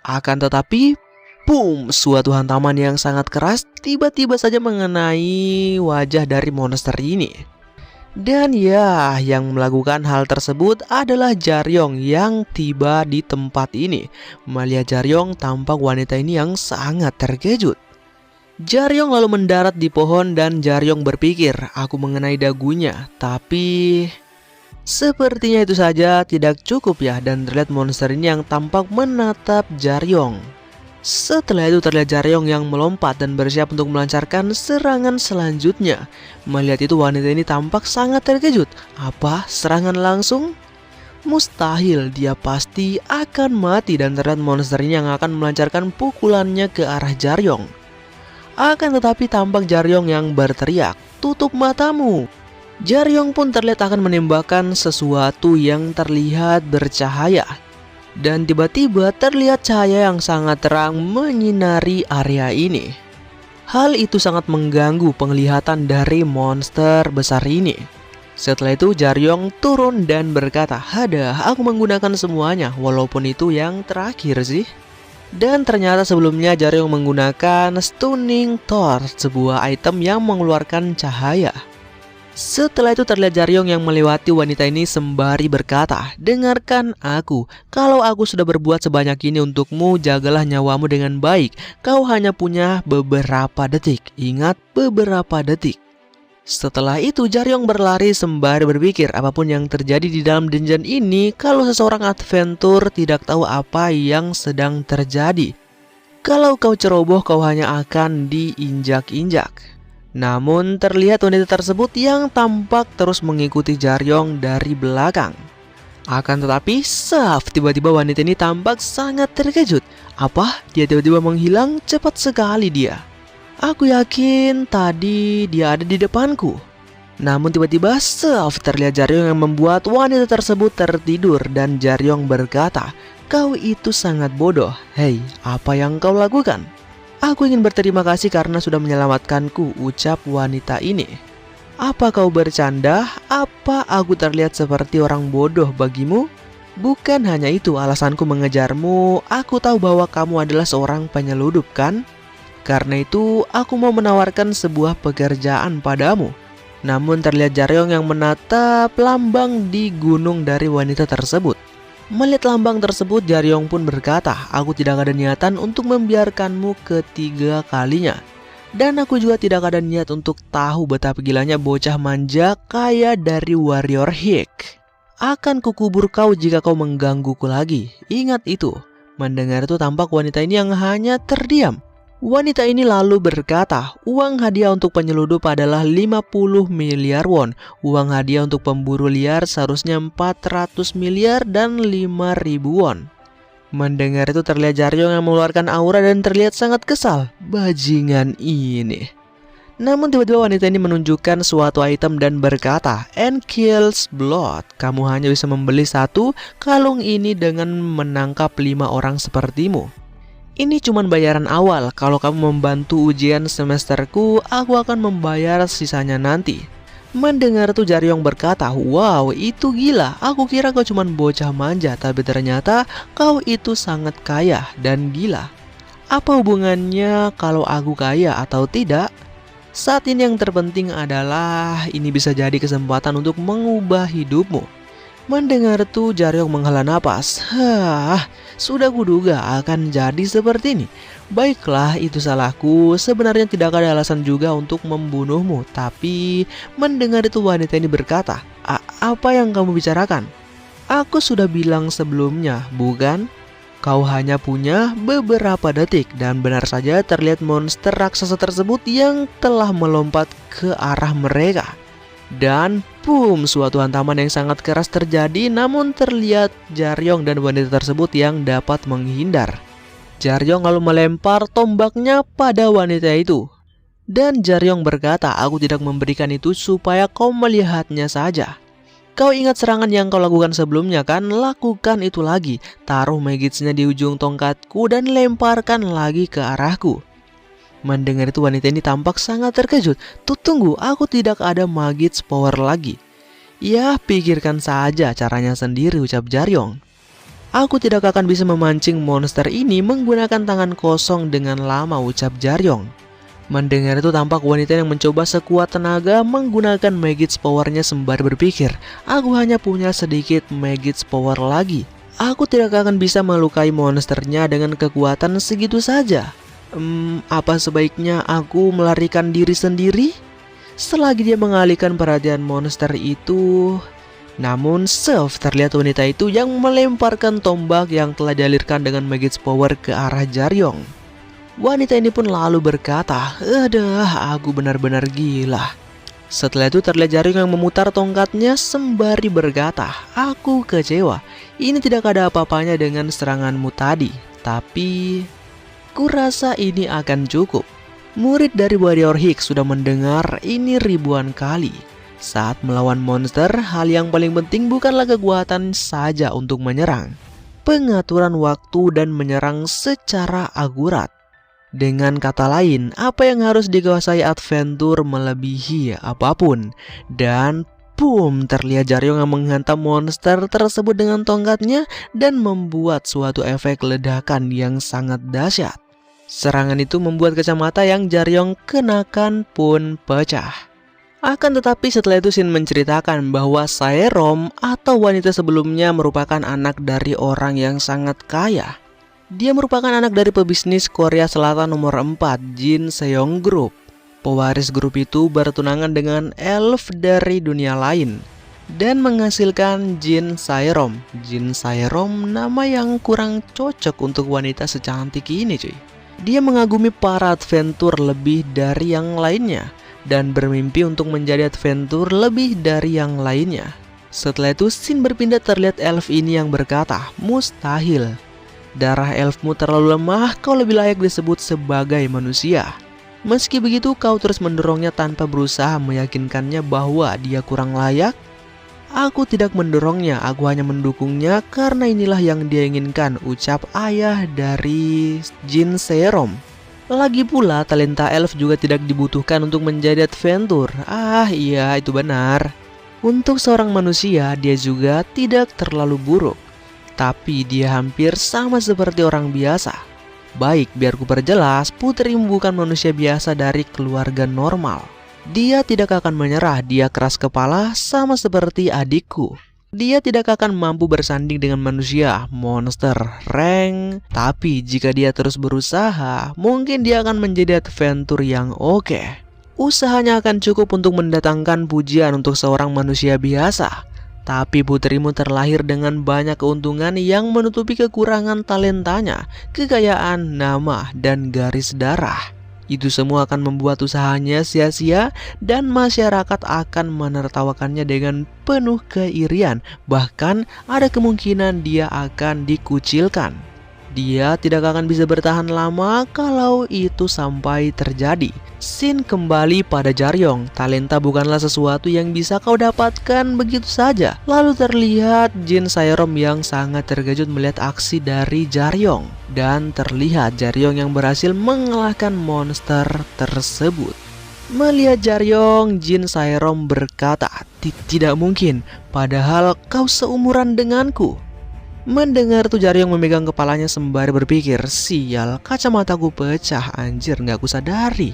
Akan tetapi, boom, suatu hantaman yang sangat keras tiba-tiba saja mengenai wajah dari monster ini. Dan ya, yang melakukan hal tersebut adalah Jaryong yang tiba di tempat ini. Melihat Jaryong, tampak wanita ini yang sangat terkejut. Jaryong lalu mendarat di pohon dan Jaryong berpikir, aku mengenai dagunya. Tapi sepertinya itu saja tidak cukup ya, dan terlihat monster ini yang tampak menatap Jaryong. Setelah itu terlihat Jaryong yang melompat dan bersiap untuk melancarkan serangan selanjutnya. Melihat itu wanita ini tampak sangat terkejut. Apa? Serangan langsung? Mustahil, dia pasti akan mati, dan terlihat monster ini yang akan melancarkan pukulannya ke arah Jaryong. Akan tetapi tampak Jaryong yang berteriak, tutup matamu. Jaryong pun terlihat akan menembakkan sesuatu yang terlihat bercahaya. Dan tiba-tiba terlihat cahaya yang sangat terang menyinari area ini. Hal itu sangat mengganggu penglihatan dari monster besar ini. Setelah itu Jaryong turun dan berkata, "Hada, aku menggunakan semuanya, walaupun itu yang terakhir sih." Dan ternyata sebelumnya Jaryong menggunakan Stunning Torch, sebuah item yang mengeluarkan cahaya. Setelah itu terlihat Jaryong yang melewati wanita ini sembari berkata, dengarkan aku, kalau aku sudah berbuat sebanyak ini untukmu, jagalah nyawamu dengan baik. Kau hanya punya beberapa detik. Ingat, beberapa detik. Setelah itu Jaryong berlari sembari berpikir apapun yang terjadi di dalam dungeon ini, kalau seseorang adventur tidak tahu apa yang sedang terjadi. Kalau kau ceroboh, kau hanya akan diinjak-injak. Namun terlihat wanita tersebut yang tampak terus mengikuti Jaryong dari belakang. Akan tetapi, tiba-tiba wanita ini tampak sangat terkejut. Apa? Dia tiba-tiba menghilang cepat sekali dia. Aku yakin tadi dia ada di depanku. Namun tiba-tiba terlihat Jaryong yang membuat wanita tersebut tertidur dan Jaryong berkata, kau itu sangat bodoh. Hei, apa yang kau lakukan? Aku ingin berterima kasih karena sudah menyelamatkanku, ucap wanita ini. Apa kau bercanda? Apa aku terlihat seperti orang bodoh bagimu? Bukan hanya itu alasanku mengejarmu, aku tahu bahwa kamu adalah seorang penyeludup kan? Karena itu aku mau menawarkan sebuah pekerjaan padamu. Namun terlihat Jaryong yang menatap lambang di gunung dari wanita tersebut. Melihat lambang tersebut, Jaryong pun berkata, aku tidak ada niatan untuk membiarkanmu ketiga kalinya. Dan aku juga tidak ada niat untuk tahu betapa gilanya bocah manja kaya dari warrior Hick. Akan kukubur kau jika kau menggangguku lagi. Ingat itu. Mendengar itu tampak wanita ini yang hanya terdiam. Wanita ini lalu berkata, uang hadiah untuk penyeludup adalah 50 miliar won. Uang hadiah untuk pemburu liar seharusnya 400 miliar dan 5.000 won. Mendengar itu terlihat Jaryong yang mengeluarkan aura dan terlihat sangat kesal. Bajingan ini. Namun tiba-tiba wanita ini menunjukkan suatu item dan berkata, "And kills blood. Kamu hanya bisa membeli satu kalung ini dengan menangkap 5 orang sepertimu. Ini cuma bayaran awal. Kalau kamu membantu ujian semesterku, aku akan membayar sisanya nanti." Mendengar itu Jaryong berkata, "Wow, itu gila. Aku kira kau cuma bocah manja, tapi ternyata kau itu sangat kaya dan gila. Apa hubungannya kalau aku kaya atau tidak? Saat ini yang terpenting adalah ini bisa jadi kesempatan untuk mengubah hidupmu." Mendengar itu Jaryong menghela napas. Sudah kuduga akan jadi seperti ini. Baiklah, itu salahku. Sebenarnya tidak ada alasan juga untuk membunuhmu. Tapi mendengar itu wanita ini berkata, Apa yang kamu bicarakan? Aku sudah bilang sebelumnya, bukan? Kau hanya punya beberapa detik." Dan benar saja terlihat monster raksasa tersebut yang telah melompat ke arah mereka. Dan boom, suatu hantaman yang sangat keras terjadi, namun terlihat Jaryong dan wanita tersebut yang dapat menghindar. Jaryong lalu melempar tombaknya pada wanita itu. Dan Jaryong berkata, "Aku tidak memberikan itu supaya kau melihatnya saja. Kau ingat serangan yang kau lakukan sebelumnya kan? Lakukan itu lagi. Taruh magitsnya di ujung tongkatku dan lemparkan lagi ke arahku." Mendengar itu wanita ini tampak sangat terkejut. Tunggu, aku tidak ada magits power lagi." "Ya, pikirkan saja caranya sendiri," ucap Jaryong. "Aku tidak akan bisa memancing monster ini menggunakan tangan kosong dengan lama," ucap Jaryong. Mendengar itu tampak wanita yang mencoba sekuat tenaga menggunakan magits powernya sembari berpikir, "Aku hanya punya sedikit magits power lagi. Aku tidak akan bisa melukai monsternya dengan kekuatan segitu saja. Apa sebaiknya aku melarikan diri sendiri?" Selagi dia mengalihkan perhatian monster itu, namun terlihat wanita itu yang melemparkan tombak yang telah dialirkan dengan magits power ke arah Jaryong. Wanita ini pun lalu berkata, Aku benar-benar gila." Setelah itu terlihat Jaryong yang memutar tongkatnya sembari berkata, "Aku kecewa. Ini tidak ada apa-apanya dengan seranganmu tadi. Tapi kurasa ini akan cukup." Murid dari Warrior Hicks sudah mendengar ini ribuan kali. Saat melawan monster, hal yang paling penting bukanlah kekuatan saja untuk menyerang, pengaturan waktu dan menyerang secara akurat. Dengan kata lain, apa yang harus dikuasai adventure melebihi apapun. Dan boom, terlihat Jaryong yang menghantam monster tersebut dengan tongkatnya dan membuat suatu efek ledakan yang sangat dahsyat. Serangan itu membuat kacamata yang Jaryong kenakan pun pecah. Akan tetapi setelah itu Shin menceritakan bahwa Saerom atau wanita sebelumnya merupakan anak dari orang yang sangat kaya. Dia merupakan anak dari pebisnis Korea Selatan nomor 4, Jin Seong Group. Pewaris grup itu bertunangan dengan elf dari dunia lain dan menghasilkan Jin Saerom. Jin Saerom nama yang kurang cocok untuk wanita secantik ini cuy. Dia mengagumi para adventure lebih dari yang lainnya dan bermimpi untuk menjadi adventure lebih dari yang lainnya. Setelah itu Shin berpindah, terlihat elf ini yang berkata, "Mustahil. Darah elfmu terlalu lemah, kau lebih layak disebut sebagai manusia. Meski begitu kau terus mendorongnya tanpa berusaha meyakinkannya bahwa dia kurang layak." "Aku tidak mendorongnya, aku hanya mendukungnya karena inilah yang dia inginkan," ucap ayah dari Jin Seerom. Lagi pula talenta elf juga tidak dibutuhkan untuk menjadi adventure. Iya, itu benar. Untuk seorang manusia dia juga tidak terlalu buruk, tapi dia hampir sama seperti orang biasa. Baik, biar ku perjelas, putrimu bukan manusia biasa dari keluarga normal. Dia tidak akan menyerah, dia keras kepala sama seperti adikku. Dia tidak akan mampu bersanding dengan manusia, monster, rank. Tapi jika dia terus berusaha, mungkin dia akan menjadi adventure yang oke. Usahanya akan cukup untuk mendatangkan pujian untuk seorang manusia biasa. Tapi putrimu terlahir dengan banyak keuntungan yang menutupi kekurangan talentanya, kekayaan, nama, dan garis darah. Itu semua akan membuat usahanya sia-sia dan masyarakat akan menertawakannya dengan penuh keirian. Bahkan ada kemungkinan dia akan dikucilkan. Dia tidak akan bisa bertahan lama kalau itu sampai terjadi. Shin kembali pada Jaryong. Talenta bukanlah sesuatu yang bisa kau dapatkan begitu saja. Lalu terlihat Jin Saerom yang sangat terkejut melihat aksi dari Jaryong. Dan terlihat Jaryong yang berhasil mengalahkan monster tersebut. Melihat Jaryong, Jin Saerom berkata, "Tidak mungkin, padahal kau seumuran denganku." Mendengar tuh Jaryong memegang kepalanya sembari berpikir, "Sial, kacamataku pecah, anjir gak aku sadari."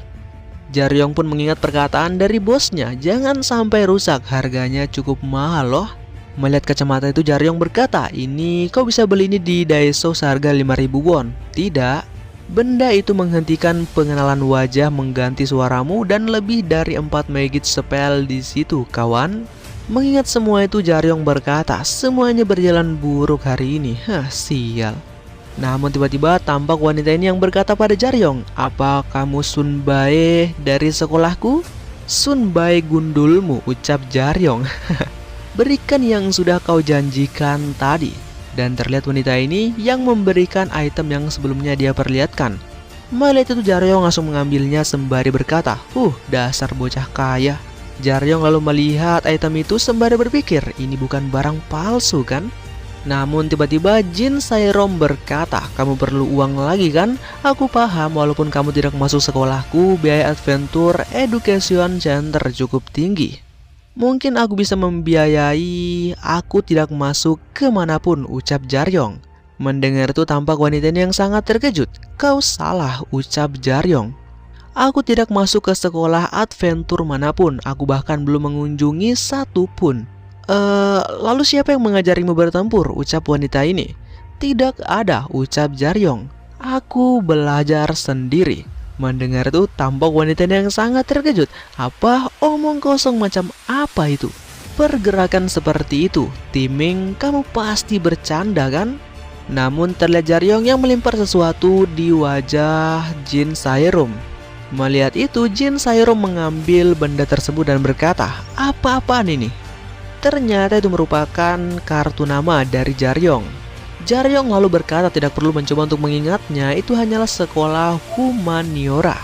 Jaryong pun mengingat perkataan dari bosnya, jangan sampai rusak, harganya cukup mahal loh. Melihat kacamata itu Jaryong berkata, "Ini kau bisa beli ini di Daiso seharga 5.000 won." Tidak, benda itu menghentikan pengenalan wajah, mengganti suaramu, dan lebih dari 4 magic spell di situ kawan. Mengingat semua itu Jaryong berkata, "Semuanya berjalan buruk hari ini, sial." Namun tiba-tiba tampak wanita ini yang berkata pada Jaryong, "Apa kamu Sun Bae dari sekolahku?" "Sun Bae gundulmu," ucap Jaryong. "Berikan yang sudah kau janjikan tadi." Dan terlihat wanita ini yang memberikan item yang sebelumnya dia perlihatkan. Melihat itu Jaryong langsung mengambilnya sembari berkata, dasar bocah kaya." Jaryong lalu melihat item itu sembari berpikir, ini bukan barang palsu kan? Namun tiba-tiba Jin Saerom berkata, "Kamu perlu uang lagi kan? Aku paham walaupun kamu tidak masuk sekolahku, biaya Adventure Education Center cukup tinggi. Mungkin aku bisa membiayai aku tidak masuk kemanapun," ucap Jaryong. Mendengar itu tampak wanita ini yang sangat terkejut. "Kau salah," ucap Jaryong. "Aku tidak masuk ke sekolah adventure manapun. Aku bahkan belum mengunjungi satu pun." Lalu siapa yang mengajarimu bertempur?" ucap wanita ini. "Tidak ada," ucap Jaryong. "Aku belajar sendiri." Mendengar itu tampak wanita ini yang sangat terkejut. Apa omong kosong macam apa itu? Pergerakan seperti itu, Timing, kamu pasti bercanda kan? Namun terlihat Jaryong yang melempar sesuatu di wajah Jin Saerom. Melihat itu, Jin Saerom mengambil benda tersebut dan berkata, "Apa-apaan ini?" Ternyata itu merupakan kartu nama dari Jaryong. Jaryong lalu berkata tidak perlu mencoba untuk mengingatnya, itu hanyalah sekolah humaniora.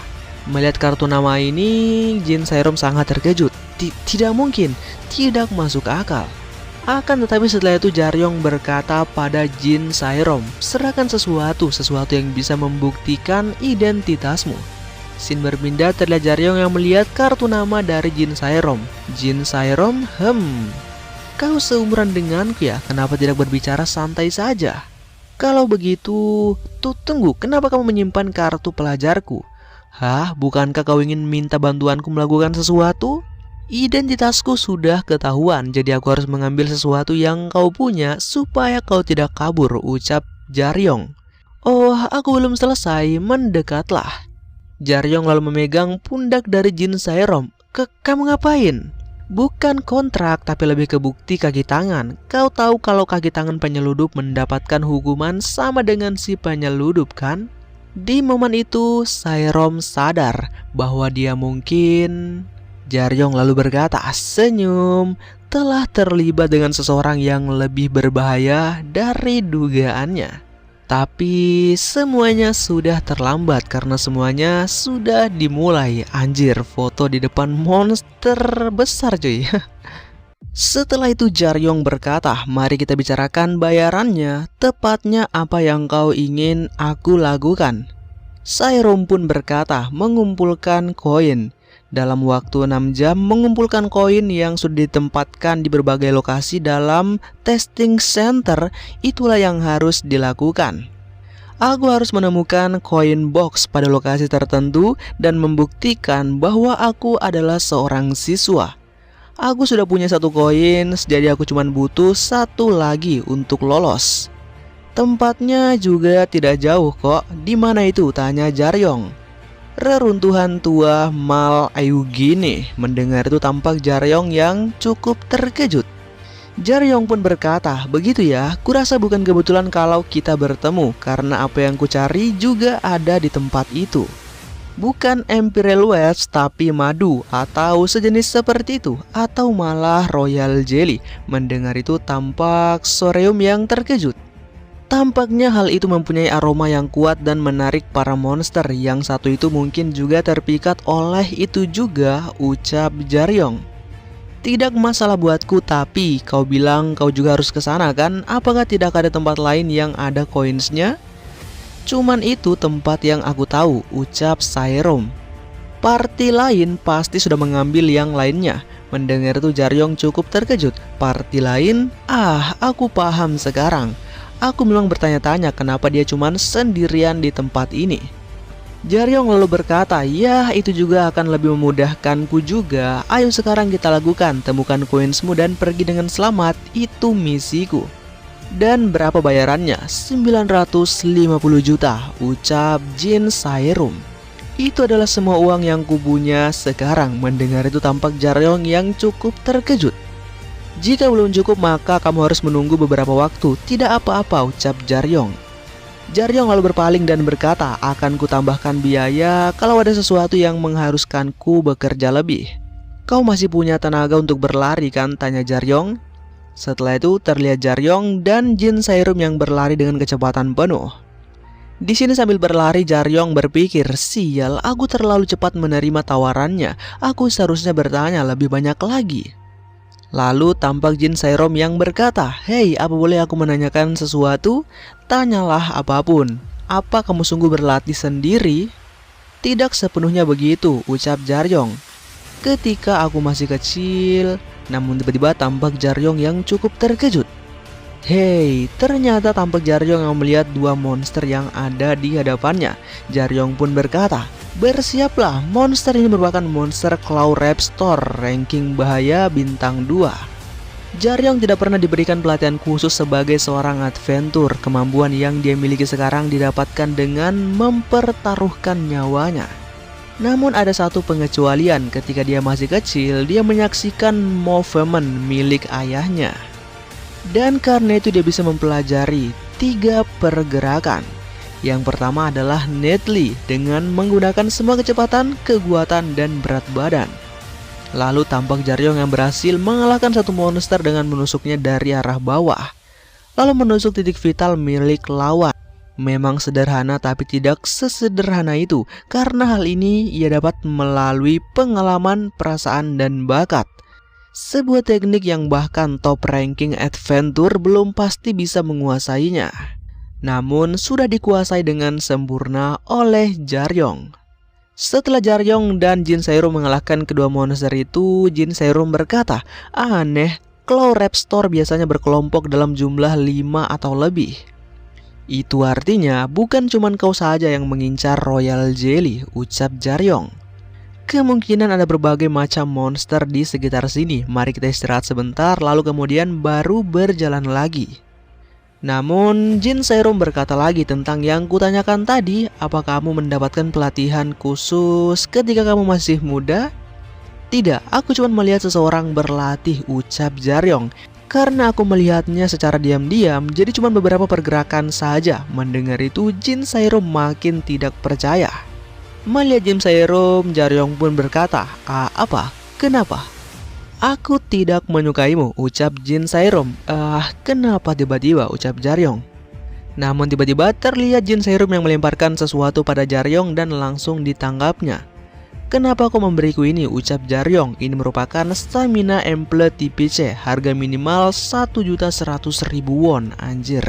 Melihat kartu nama ini, Jin Saerom sangat terkejut. Tidak mungkin, tidak masuk akal. Akan tetapi setelah itu Jaryong berkata pada Jin Saerom, "Serahkan sesuatu yang bisa membuktikan identitasmu." Scene berpindah, terlihat Jaryong yang melihat kartu nama dari Jin Saerom. Jin Saerom, "Kau seumuran denganku ya, kenapa tidak berbicara santai saja? Kalau begitu, tunggu, kenapa kamu menyimpan kartu pelajarku? Bukankah kau ingin minta bantuanku melakukan sesuatu? Identitasku sudah ketahuan, jadi aku harus mengambil sesuatu yang kau punya supaya kau tidak kabur," ucap Jaryong. "Oh, aku belum selesai, mendekatlah." Jaryong lalu memegang pundak dari Jin Saerom. Kamu ngapain?" "Bukan kontrak, tapi lebih ke bukti kaki tangan. Kau tahu kalau kaki tangan penyeludup mendapatkan hukuman sama dengan si penyeludup kan?" Di momen itu Saerom sadar bahwa dia mungkin... Jaryong lalu berkata, senyum, telah terlibat dengan seseorang yang lebih berbahaya dari dugaannya. Tapi semuanya sudah terlambat karena semuanya sudah dimulai. Anjir, foto di depan monster besar cuy. Setelah itu Jaryong berkata, "Mari kita bicarakan bayarannya. Tepatnya apa yang kau ingin aku lakukan?" Saerom pun berkata, "Mengumpulkan koin. Dalam waktu 6 jam mengumpulkan koin yang sudah ditempatkan di berbagai lokasi dalam testing center, itulah yang harus dilakukan. Aku harus menemukan koin box pada lokasi tertentu dan membuktikan bahwa aku adalah seorang siswa. Aku sudah punya 1 koin, jadi aku cuma butuh 1 lagi untuk lolos. Tempatnya juga tidak jauh kok." "Di mana itu?" tanya Jaryong. "Reruntuhan tua Mal Ayugine." Mendengar itu tampak Jaryong yang cukup terkejut. Jaryong pun berkata, begitu ya, kurasa bukan kebetulan kalau kita bertemu, karena apa yang kucari juga ada di tempat itu. Bukan Imperial Wets tapi madu atau sejenis seperti itu, atau malah Royal Jelly. Mendengar itu tampak Soreum yang terkejut. Tampaknya hal itu mempunyai aroma yang kuat dan menarik para monster. Yang satu itu mungkin juga terpikat oleh itu juga, ucap Jaryong. Tidak masalah buatku, tapi kau bilang kau juga harus ke sana kan? Apakah tidak ada tempat lain yang ada koinsnya? Cuman itu tempat yang aku tahu, ucap Sairom. Party lain pasti sudah mengambil yang lainnya. Mendengar itu Jaryong cukup terkejut. Party lain? Aku paham sekarang. Aku memang bertanya-tanya kenapa dia cuman sendirian di tempat ini. Jaryong lalu berkata, ya itu juga akan lebih memudahkanku juga. Ayo sekarang kita lakukan, temukan koinsmu dan pergi dengan selamat, itu misiku. Dan berapa bayarannya? 950 juta, ucap Jin Sairum. Itu adalah semua uang yang kupunya sekarang. Mendengar itu tampak Jaryong yang cukup terkejut. Jika belum cukup maka kamu harus menunggu beberapa waktu. Tidak apa-apa, ucap Jaryong. Jaryong lalu berpaling dan berkata, akan kutambahkan biaya kalau ada sesuatu yang mengharuskanku bekerja lebih. Kau masih punya tenaga untuk berlari kan? Tanya Jaryong. Setelah itu terlihat Jaryong dan Jin Sairum yang berlari dengan kecepatan penuh. Di sini sambil berlari Jaryong berpikir, sial, aku terlalu cepat menerima tawarannya. Aku seharusnya bertanya lebih banyak lagi. Lalu tampak Jin Sairum yang berkata, hei, apa boleh aku menanyakan sesuatu? Tanyalah apapun. Apa kamu sungguh berlatih sendiri? Tidak sepenuhnya begitu, ucap Jaryong. Ketika aku masih kecil. Namun tiba-tiba tampak Jaryong yang cukup terkejut. Hei, ternyata tampak Jaryong yang melihat dua monster yang ada di hadapannya. Jaryong pun berkata, bersiaplah, monster ini merupakan monster Claw Raptor ranking bahaya bintang 2. Jaryong tidak pernah diberikan pelatihan khusus sebagai seorang adventur. Kemampuan yang dia miliki sekarang didapatkan dengan mempertaruhkan nyawanya. Namun ada satu pengecualian, ketika dia masih kecil, dia menyaksikan movement milik ayahnya. Dan karena itu dia bisa mempelajari 3 pergerakan. Yang pertama adalah Neatly dengan menggunakan semua kecepatan, kekuatan, dan berat badan. Lalu tampak Jaryong yang berhasil mengalahkan satu monster dengan menusuknya dari arah bawah. Lalu menusuk titik vital milik lawan. Memang sederhana tapi tidak sesederhana itu. Karena hal ini ia dapat melalui pengalaman, perasaan, dan bakat. Sebuah teknik yang bahkan top ranking adventure belum pasti bisa menguasainya. Namun sudah dikuasai dengan sempurna oleh Jaryong. Setelah Jaryong dan Jin Sairum mengalahkan kedua monster itu, Jin Sairum berkata, aneh, Claw Raptor biasanya berkelompok dalam jumlah 5 atau lebih. Itu artinya bukan cuma kau saja yang mengincar Royal Jelly, ucap Jaryong. Kemungkinan ada berbagai macam monster di sekitar sini. Mari kita istirahat sebentar lalu kemudian baru berjalan lagi. Namun Jin Sairum berkata lagi tentang yang kutanyakan tadi, apa kamu mendapatkan pelatihan khusus ketika kamu masih muda? Tidak, aku cuma melihat seseorang berlatih, ucap Jaryong. Karena aku melihatnya secara diam-diam, jadi cuma beberapa pergerakan saja. Mendengar itu Jin Sairum makin tidak percaya. Melihat Jin Sairum, Jaryong pun berkata, apa? Kenapa? Aku tidak menyukaimu, ucap Jin Sairum. Kenapa tiba-tiba, ucap Jaryong. Namun tiba-tiba terlihat Jin Sairum yang melemparkan sesuatu pada Jaryong dan langsung ditangkapnya. Kenapa kau memberiku ini, ucap Jaryong. Ini merupakan stamina Emple tipe C, harga minimal 1.100.000 won, anjir.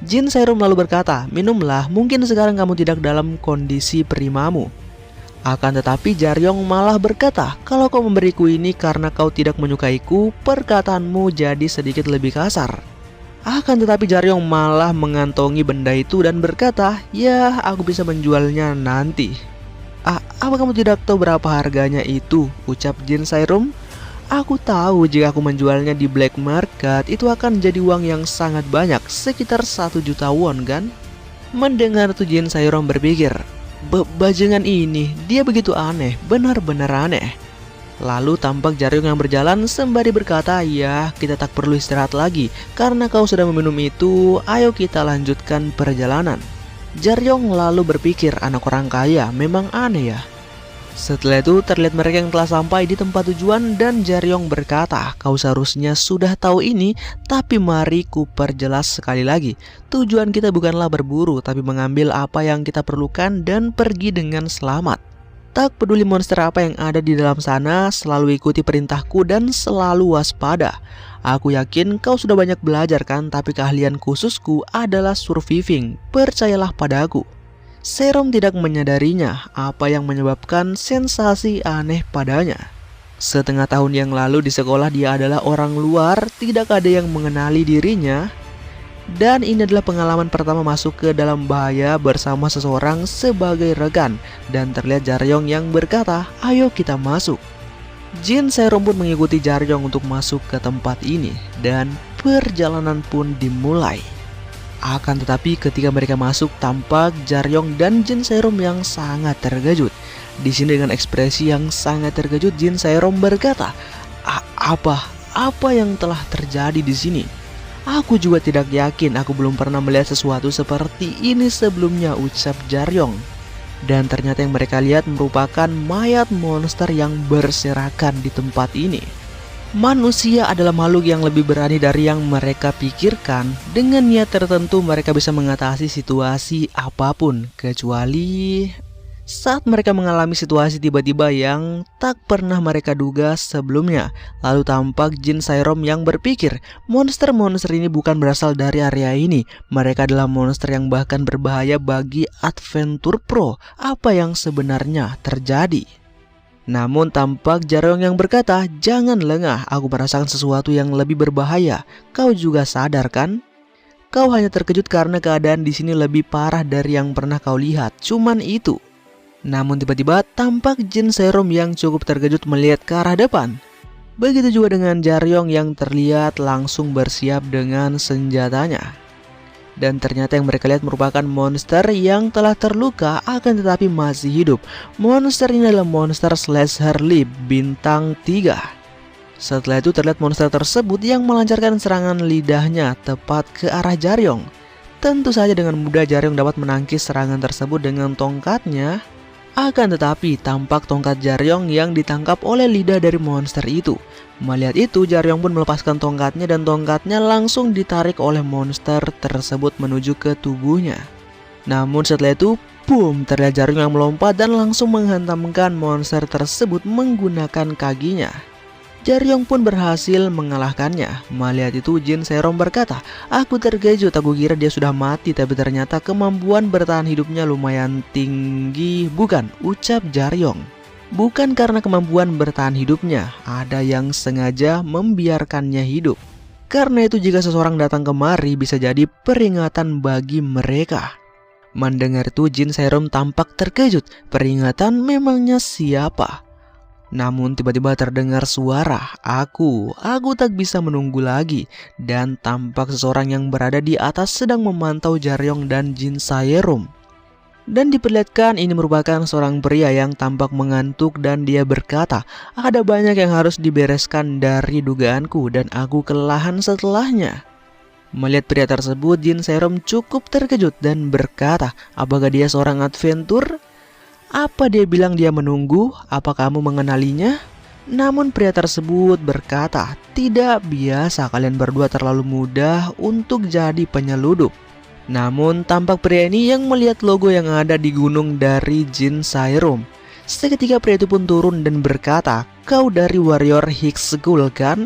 Jin Sairum lalu berkata, minumlah, mungkin sekarang kamu tidak dalam kondisi primamu. Akan tetapi Jaryong malah berkata, kalau kau memberiku ini karena kau tidak menyukaiku, perkataanmu jadi sedikit lebih kasar. Akan tetapi Jaryong malah mengantongi benda itu dan berkata, ya aku bisa menjualnya nanti. Apa kamu tidak tahu berapa harganya itu, ucap Jin Sairum. Aku tahu jika aku menjualnya di black market itu akan jadi uang yang sangat banyak, sekitar 1 juta won kan? Mendengar itu Jin Sairum berpikir, bajingan ini, dia begitu aneh, benar-benar aneh. Lalu tampak Jaryong yang berjalan sembari berkata, "Ya, kita tak perlu istirahat lagi. Karena kau sudah meminum itu, ayo kita lanjutkan perjalanan." Jaryong lalu berpikir, anak orang kaya memang aneh ya. Setelah itu terlihat mereka yang telah sampai di tempat tujuan dan Jaryong berkata, "Kau seharusnya sudah tahu ini, tapi mari ku perjelas sekali lagi. Tujuan kita bukanlah berburu, tapi mengambil apa yang kita perlukan dan pergi dengan selamat. Tak peduli monster apa yang ada di dalam sana, selalu ikuti perintahku dan selalu waspada. Aku yakin kau sudah banyak belajar kan, tapi keahlian khususku adalah surviving. Percayalah padaku." Sejong tidak menyadarinya apa yang menyebabkan sensasi aneh padanya. Setengah tahun yang lalu di sekolah dia adalah orang luar, tidak ada yang mengenali dirinya. Dan ini adalah pengalaman pertama masuk ke dalam bahaya bersama seseorang sebagai rekan. Dan terlihat Jaryong yang berkata, "Ayo kita masuk." Jin Sejong pun mengikuti Jaryong untuk masuk ke tempat ini. Dan perjalanan pun dimulai. Akan tetapi ketika mereka masuk, tampak Jaryong dan Jin Sejong yang sangat terkejut. Di sini dengan ekspresi yang sangat terkejut, Jin Sejong berkata, Apa yang telah terjadi di sini? Aku juga tidak yakin, aku belum pernah melihat sesuatu seperti ini sebelumnya," ucap Jaryong. Dan ternyata yang mereka lihat merupakan mayat monster yang berserakan di tempat ini. Manusia adalah makhluk yang lebih berani dari yang mereka pikirkan. Dengan niat tertentu mereka bisa mengatasi situasi apapun, kecuali saat mereka mengalami situasi tiba-tiba yang tak pernah mereka duga sebelumnya. Lalu tampak Jin Sejong yang berpikir, monster-monster ini bukan berasal dari area ini. Mereka adalah monster yang bahkan berbahaya bagi adventure pro. Apa yang sebenarnya terjadi? Namun tampak Jaryong yang berkata, "Jangan lengah, aku merasakan sesuatu yang lebih berbahaya. Kau juga sadar kan? Kau hanya terkejut karena keadaan di sini lebih parah dari yang pernah kau lihat. Cuman itu." Namun tiba-tiba tampak Jin Sejong yang cukup terkejut melihat ke arah depan. Begitu juga dengan Jaryong yang terlihat langsung bersiap dengan senjatanya. Dan ternyata yang mereka lihat merupakan monster yang telah terluka akan tetapi masih hidup. Monster ini adalah monster Slasher Lip bintang 3. Setelah itu terlihat monster tersebut yang melancarkan serangan lidahnya tepat ke arah Jaryong. Tentu saja dengan mudah Jaryong dapat menangkis serangan tersebut dengan tongkatnya. Akan tetapi tampak tongkat Jaryong yang ditangkap oleh lidah dari monster itu. Melihat itu, Jaryong pun melepaskan tongkatnya dan tongkatnya langsung ditarik oleh monster tersebut menuju ke tubuhnya. Namun setelah itu, boom, terlihat Jaryong yang melompat dan langsung menghantamkan monster tersebut menggunakan kakinya. Jaryong pun berhasil mengalahkannya. Melihat itu, Jin Sejong berkata, "Aku terkejut, aku kira dia sudah mati, tapi ternyata kemampuan bertahan hidupnya lumayan tinggi." "Bukan," ucap Jaryong. "Bukan karena kemampuan bertahan hidupnya, ada yang sengaja membiarkannya hidup. Karena itu jika seseorang datang kemari bisa jadi peringatan bagi mereka." Mendengar itu, Jin Sejong tampak terkejut. Peringatan memangnya siapa? Namun tiba-tiba terdengar suara, aku tak bisa menunggu lagi. Dan tampak seseorang yang berada di atas sedang memantau Jaryong dan Jin Sejong. Dan diperlihatkan ini merupakan seorang pria yang tampak mengantuk dan dia berkata, "Ada banyak yang harus dibereskan dari dugaanku dan aku kelelahan setelahnya." Melihat pria tersebut, Jin Sejong cukup terkejut dan berkata, "Apakah dia seorang adventure? Apa dia bilang dia menunggu? Apa kamu mengenalinya?" Namun pria tersebut berkata, "Tidak biasa, kalian berdua terlalu mudah untuk jadi penyeludup." Namun tampak pria ini yang melihat logo yang ada di gunung dari Jin Sejong. Seketika pria itu pun turun dan berkata, "Kau dari Warrior High School kan?"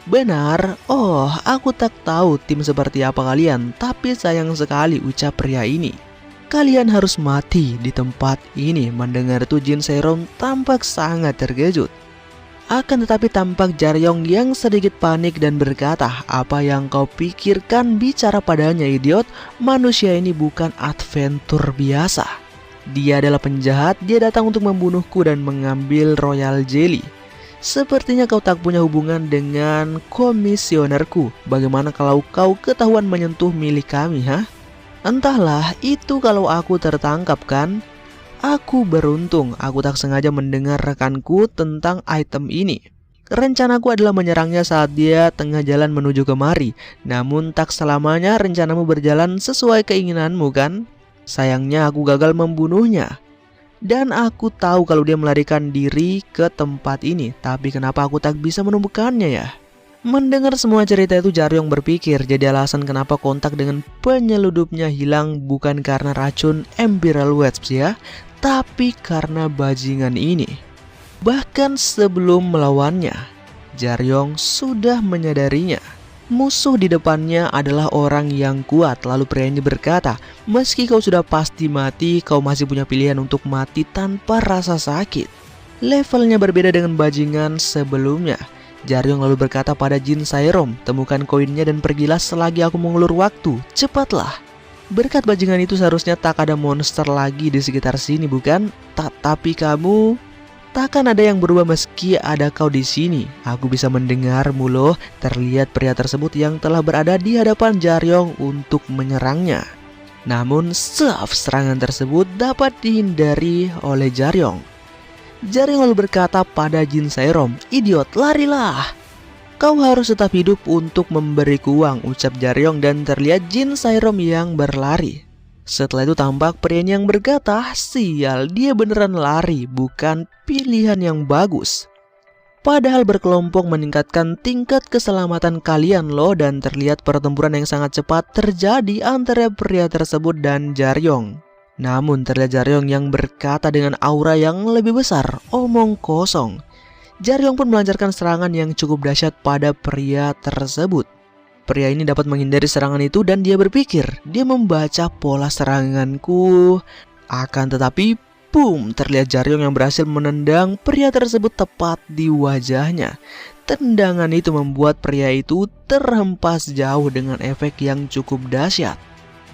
"Benar, oh aku tak tahu tim seperti apa kalian, tapi sayang sekali," ucap pria ini. "Kalian harus mati di tempat ini." Mendengar itu Jin Sejong tampak sangat terkejut. Akan tetapi tampak Jaryong yang sedikit panik dan berkata, "Apa yang kau pikirkan? Bicara padanya, idiot. Manusia ini bukan adventure biasa. Dia adalah penjahat, dia datang untuk membunuhku dan mengambil royal jelly. Sepertinya kau tak punya hubungan dengan komisionerku. Bagaimana kalau kau ketahuan menyentuh milik kami, ha? Entahlah, itu kalau aku tertangkap kan?" Aku beruntung, aku tak sengaja mendengar rekanku tentang item ini. Rencanaku adalah menyerangnya saat dia tengah jalan menuju kemari. Namun tak selamanya rencanamu berjalan sesuai keinginanmu kan? Sayangnya aku gagal membunuhnya. Dan aku tahu kalau dia melarikan diri ke tempat ini. Tapi kenapa aku tak bisa menemukannya ya? Mendengar semua cerita itu, Jaryong berpikir jadi alasan kenapa kontak dengan penyeludupnya hilang bukan karena racun Emerald Wasp ya, tapi karena bajingan ini. Bahkan sebelum melawannya, Jaryong sudah menyadarinya. Musuh di depannya adalah orang yang kuat. Lalu pria ini berkata, meski kau sudah pasti mati, kau masih punya pilihan untuk mati tanpa rasa sakit. Levelnya berbeda dengan bajingan sebelumnya. Jaryong lalu berkata pada Jin Sairom, temukan koinnya dan pergilah selagi aku mengulur waktu. Cepatlah. Berkat bajingan itu seharusnya tak ada monster lagi di sekitar sini bukan? Tapi kamu... Takkan ada yang berubah meski ada kau di sini. Aku bisa mendengarmu loh. Terlihat pria tersebut yang telah berada di hadapan Jaryong untuk menyerangnya. Namun serangan tersebut dapat dihindari oleh Jaryong. Jaryong lalu berkata pada Jin Sairom, idiot, larilah. Kau harus tetap hidup untuk memberiku uang, ucap Jaryong, dan terlihat Jin Sairom yang berlari. Setelah itu tampak pria yang berkata, sial, dia beneran lari, bukan pilihan yang bagus. Padahal berkelompok meningkatkan tingkat keselamatan kalian loh, dan terlihat pertempuran yang sangat cepat terjadi antara pria tersebut dan Jaryong. Namun terlihat Jaryong yang berkata dengan aura yang lebih besar, omong kosong. Jaryong pun melancarkan serangan yang cukup dahsyat pada pria tersebut. Pria ini dapat menghindari serangan itu dan dia berpikir dia membaca pola seranganku. Akan tetapi, boom, terlihat Jaryong yang berhasil menendang pria tersebut tepat di wajahnya. Tendangan itu membuat pria itu terhempas jauh dengan efek yang cukup dahsyat.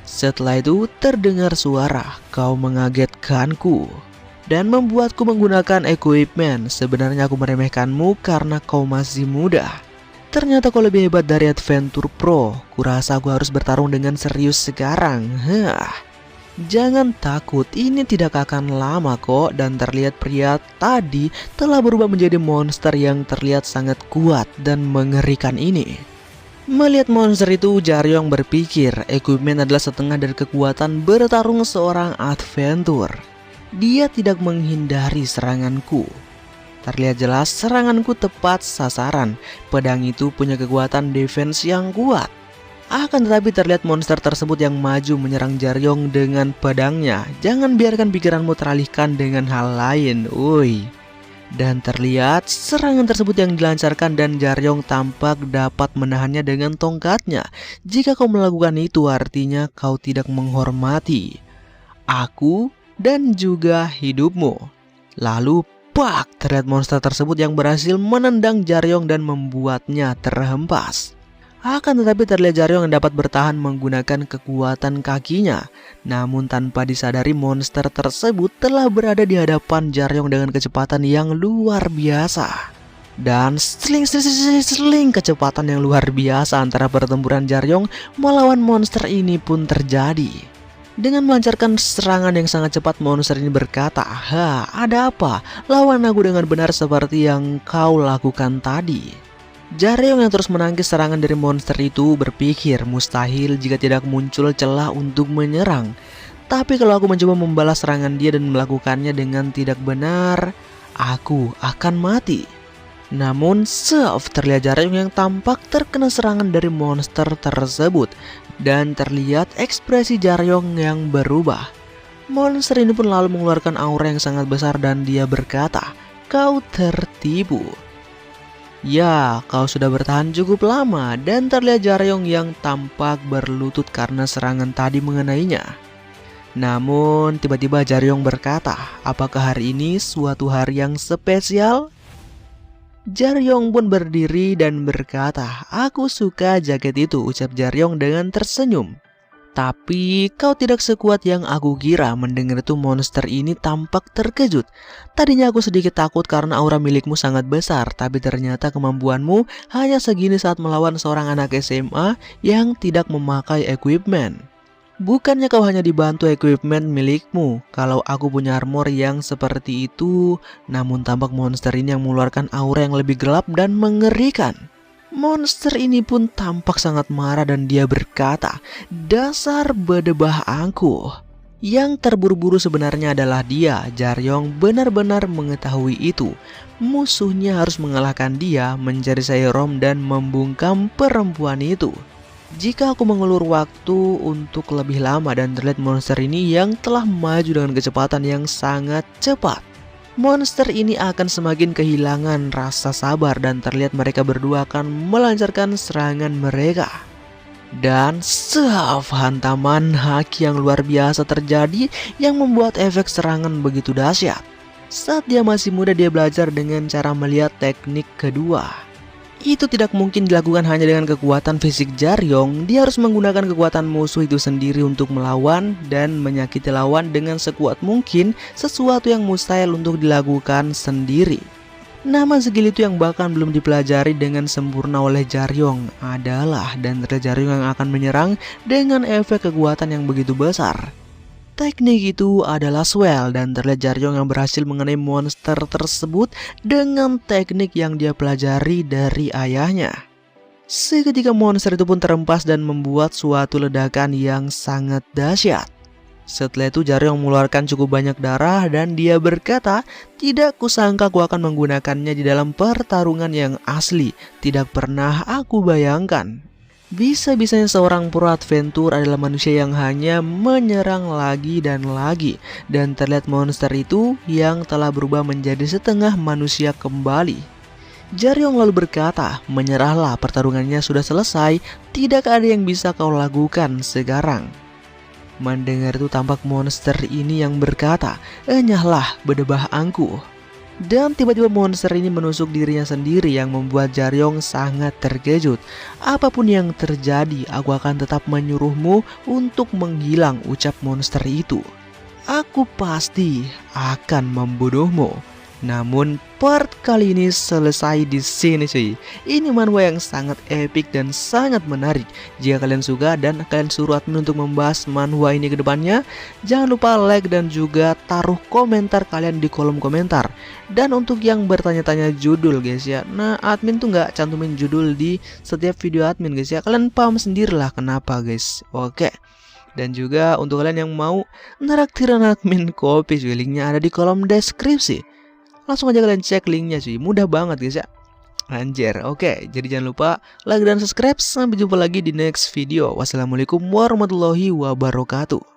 Setelah itu terdengar suara, kau mengagetkanku dan membuatku menggunakan equipment. Sebenarnya aku meremehkanmu karena kau masih muda. Ternyata kau lebih hebat dari Adventure Pro. Kurasa aku harus bertarung dengan serius sekarang. Jangan takut, ini tidak akan lama kok. Dan terlihat pria tadi telah berubah menjadi monster yang terlihat sangat kuat dan mengerikan ini. Melihat monster itu, Jaryong berpikir equipment adalah setengah dari kekuatan bertarung seorang adventure. Dia tidak menghindari seranganku. Terlihat jelas seranganku tepat sasaran. Pedang itu punya kekuatan defense yang kuat. Akan tetapi terlihat monster tersebut yang maju menyerang Jaryong dengan pedangnya. Jangan biarkan pikiranmu teralihkan dengan hal lain, uy. Dan terlihat serangan tersebut yang dilancarkan dan Jaryong tampak dapat menahannya dengan tongkatnya. Jika kau melakukan itu artinya kau tidak menghormati aku dan juga hidupmu. Lalu pak, terlihat monster tersebut yang berhasil menendang Jaryong dan membuatnya terhempas. Akan tetapi terlihat Jaryong yang dapat bertahan menggunakan kekuatan kakinya. Namun tanpa disadari monster tersebut telah berada di hadapan Jaryong dengan kecepatan yang luar biasa. Dan seling kecepatan yang luar biasa antara pertempuran Jaryong melawan monster ini pun terjadi. Dengan melancarkan serangan yang sangat cepat, monster ini berkata, ada apa? Lawan aku dengan benar seperti yang kau lakukan tadi. Jaryong yang terus menangkis serangan dari monster itu berpikir mustahil jika tidak muncul celah untuk menyerang. Tapi kalau aku mencoba membalas serangan dia dan melakukannya dengan tidak benar, aku akan mati. Namun terlihat Jaryong yang tampak terkena serangan dari monster tersebut. Dan terlihat ekspresi Jaryong yang berubah. Monster ini pun lalu mengeluarkan aura yang sangat besar dan dia berkata, kau tertipu. Ya, kau sudah bertahan cukup lama. Dan terlihat Jaryong yang tampak berlutut karena serangan tadi mengenainya. Namun tiba-tiba Jaryong berkata, apakah hari ini suatu hari yang spesial? Jaryong pun berdiri dan berkata, aku suka jaket itu, ucap Jaryong dengan tersenyum. Tapi kau tidak sekuat yang aku kira. Mendengar itu monster ini tampak terkejut. Tadinya aku sedikit takut karena aura milikmu sangat besar. Tapi ternyata kemampuanmu hanya segini saat melawan seorang anak SMA yang tidak memakai equipment. Bukannya kau hanya dibantu equipment milikmu. Kalau aku punya armor yang seperti itu, namun tampak monster ini yang mengeluarkan aura yang lebih gelap dan mengerikan. Monster ini pun tampak sangat marah dan dia berkata, "Dasar bedebah angkuh." Yang terburu-buru sebenarnya adalah dia. Jaryong benar-benar mengetahui itu. Musuhnya harus mengalahkan dia, mencari Seirom dan membungkam perempuan itu. Jika aku mengulur waktu untuk lebih lama dan terlihat monster ini yang telah maju dengan kecepatan yang sangat cepat, monster ini akan semakin kehilangan rasa sabar dan terlihat mereka berdua akan melancarkan serangan mereka. Dan hantaman haki yang luar biasa terjadi yang membuat efek serangan begitu dahsyat. Saat dia masih muda dia belajar dengan cara melihat teknik kedua. Itu tidak mungkin dilakukan hanya dengan kekuatan fisik Jaryong. Dia harus menggunakan kekuatan musuh itu sendiri untuk melawan dan menyakiti lawan dengan sekuat mungkin, sesuatu yang mustahil untuk dilakukan sendiri. Nama skill itu yang bahkan belum dipelajari dengan sempurna oleh Jaryong adalah dan Jaryong yang akan menyerang dengan efek kekuatan yang begitu besar. Teknik itu adalah swell dan terlihat Jaryong yang berhasil mengenai monster tersebut dengan teknik yang dia pelajari dari ayahnya. Seketika monster itu pun terempas dan membuat suatu ledakan yang sangat dahsyat. Setelah itu Jaryong mengeluarkan cukup banyak darah dan dia berkata, "Tidak kusangka aku akan menggunakannya di dalam pertarungan yang asli. Tidak pernah aku bayangkan. Bisa-bisanya seorang pro adventure adalah manusia yang hanya menyerang lagi dan lagi." Dan terlihat monster itu yang telah berubah menjadi setengah manusia kembali. Jaryong lalu berkata, "Menyerahlah, pertarungannya sudah selesai. Tidak ada yang bisa kau lakukan sekarang." Mendengar itu tampak monster ini yang berkata, "Enyahlah bedebah angkuh." Dan tiba-tiba monster ini menusuk dirinya sendiri yang membuat Jaryong sangat terkejut. "Apapun yang terjadi, aku akan tetap menyuruhmu untuk menghilang," ucap monster itu. "Aku pasti akan membunuhmu." Namun part kali ini selesai di sini cuy. Ini manhwa yang sangat epic dan sangat menarik. Jika kalian suka dan kalian suruh admin untuk membahas manhwa ini ke depannya, jangan lupa like dan juga taruh komentar kalian di kolom komentar. Dan untuk yang bertanya-tanya judul guys ya, nah admin tuh nggak cantumin judul di setiap video admin guys ya. Kalian paham sendirilah kenapa guys. Oke. Dan juga untuk kalian yang mau naraktiran admin kopi cuy, linknya ada di kolom deskripsi. Langsung aja kalian cek linknya cuy, mudah banget guys ya. Anjir, oke, jadi jangan lupa like dan subscribe. Sampai jumpa lagi di next video. Wassalamualaikum warahmatullahi wabarakatuh.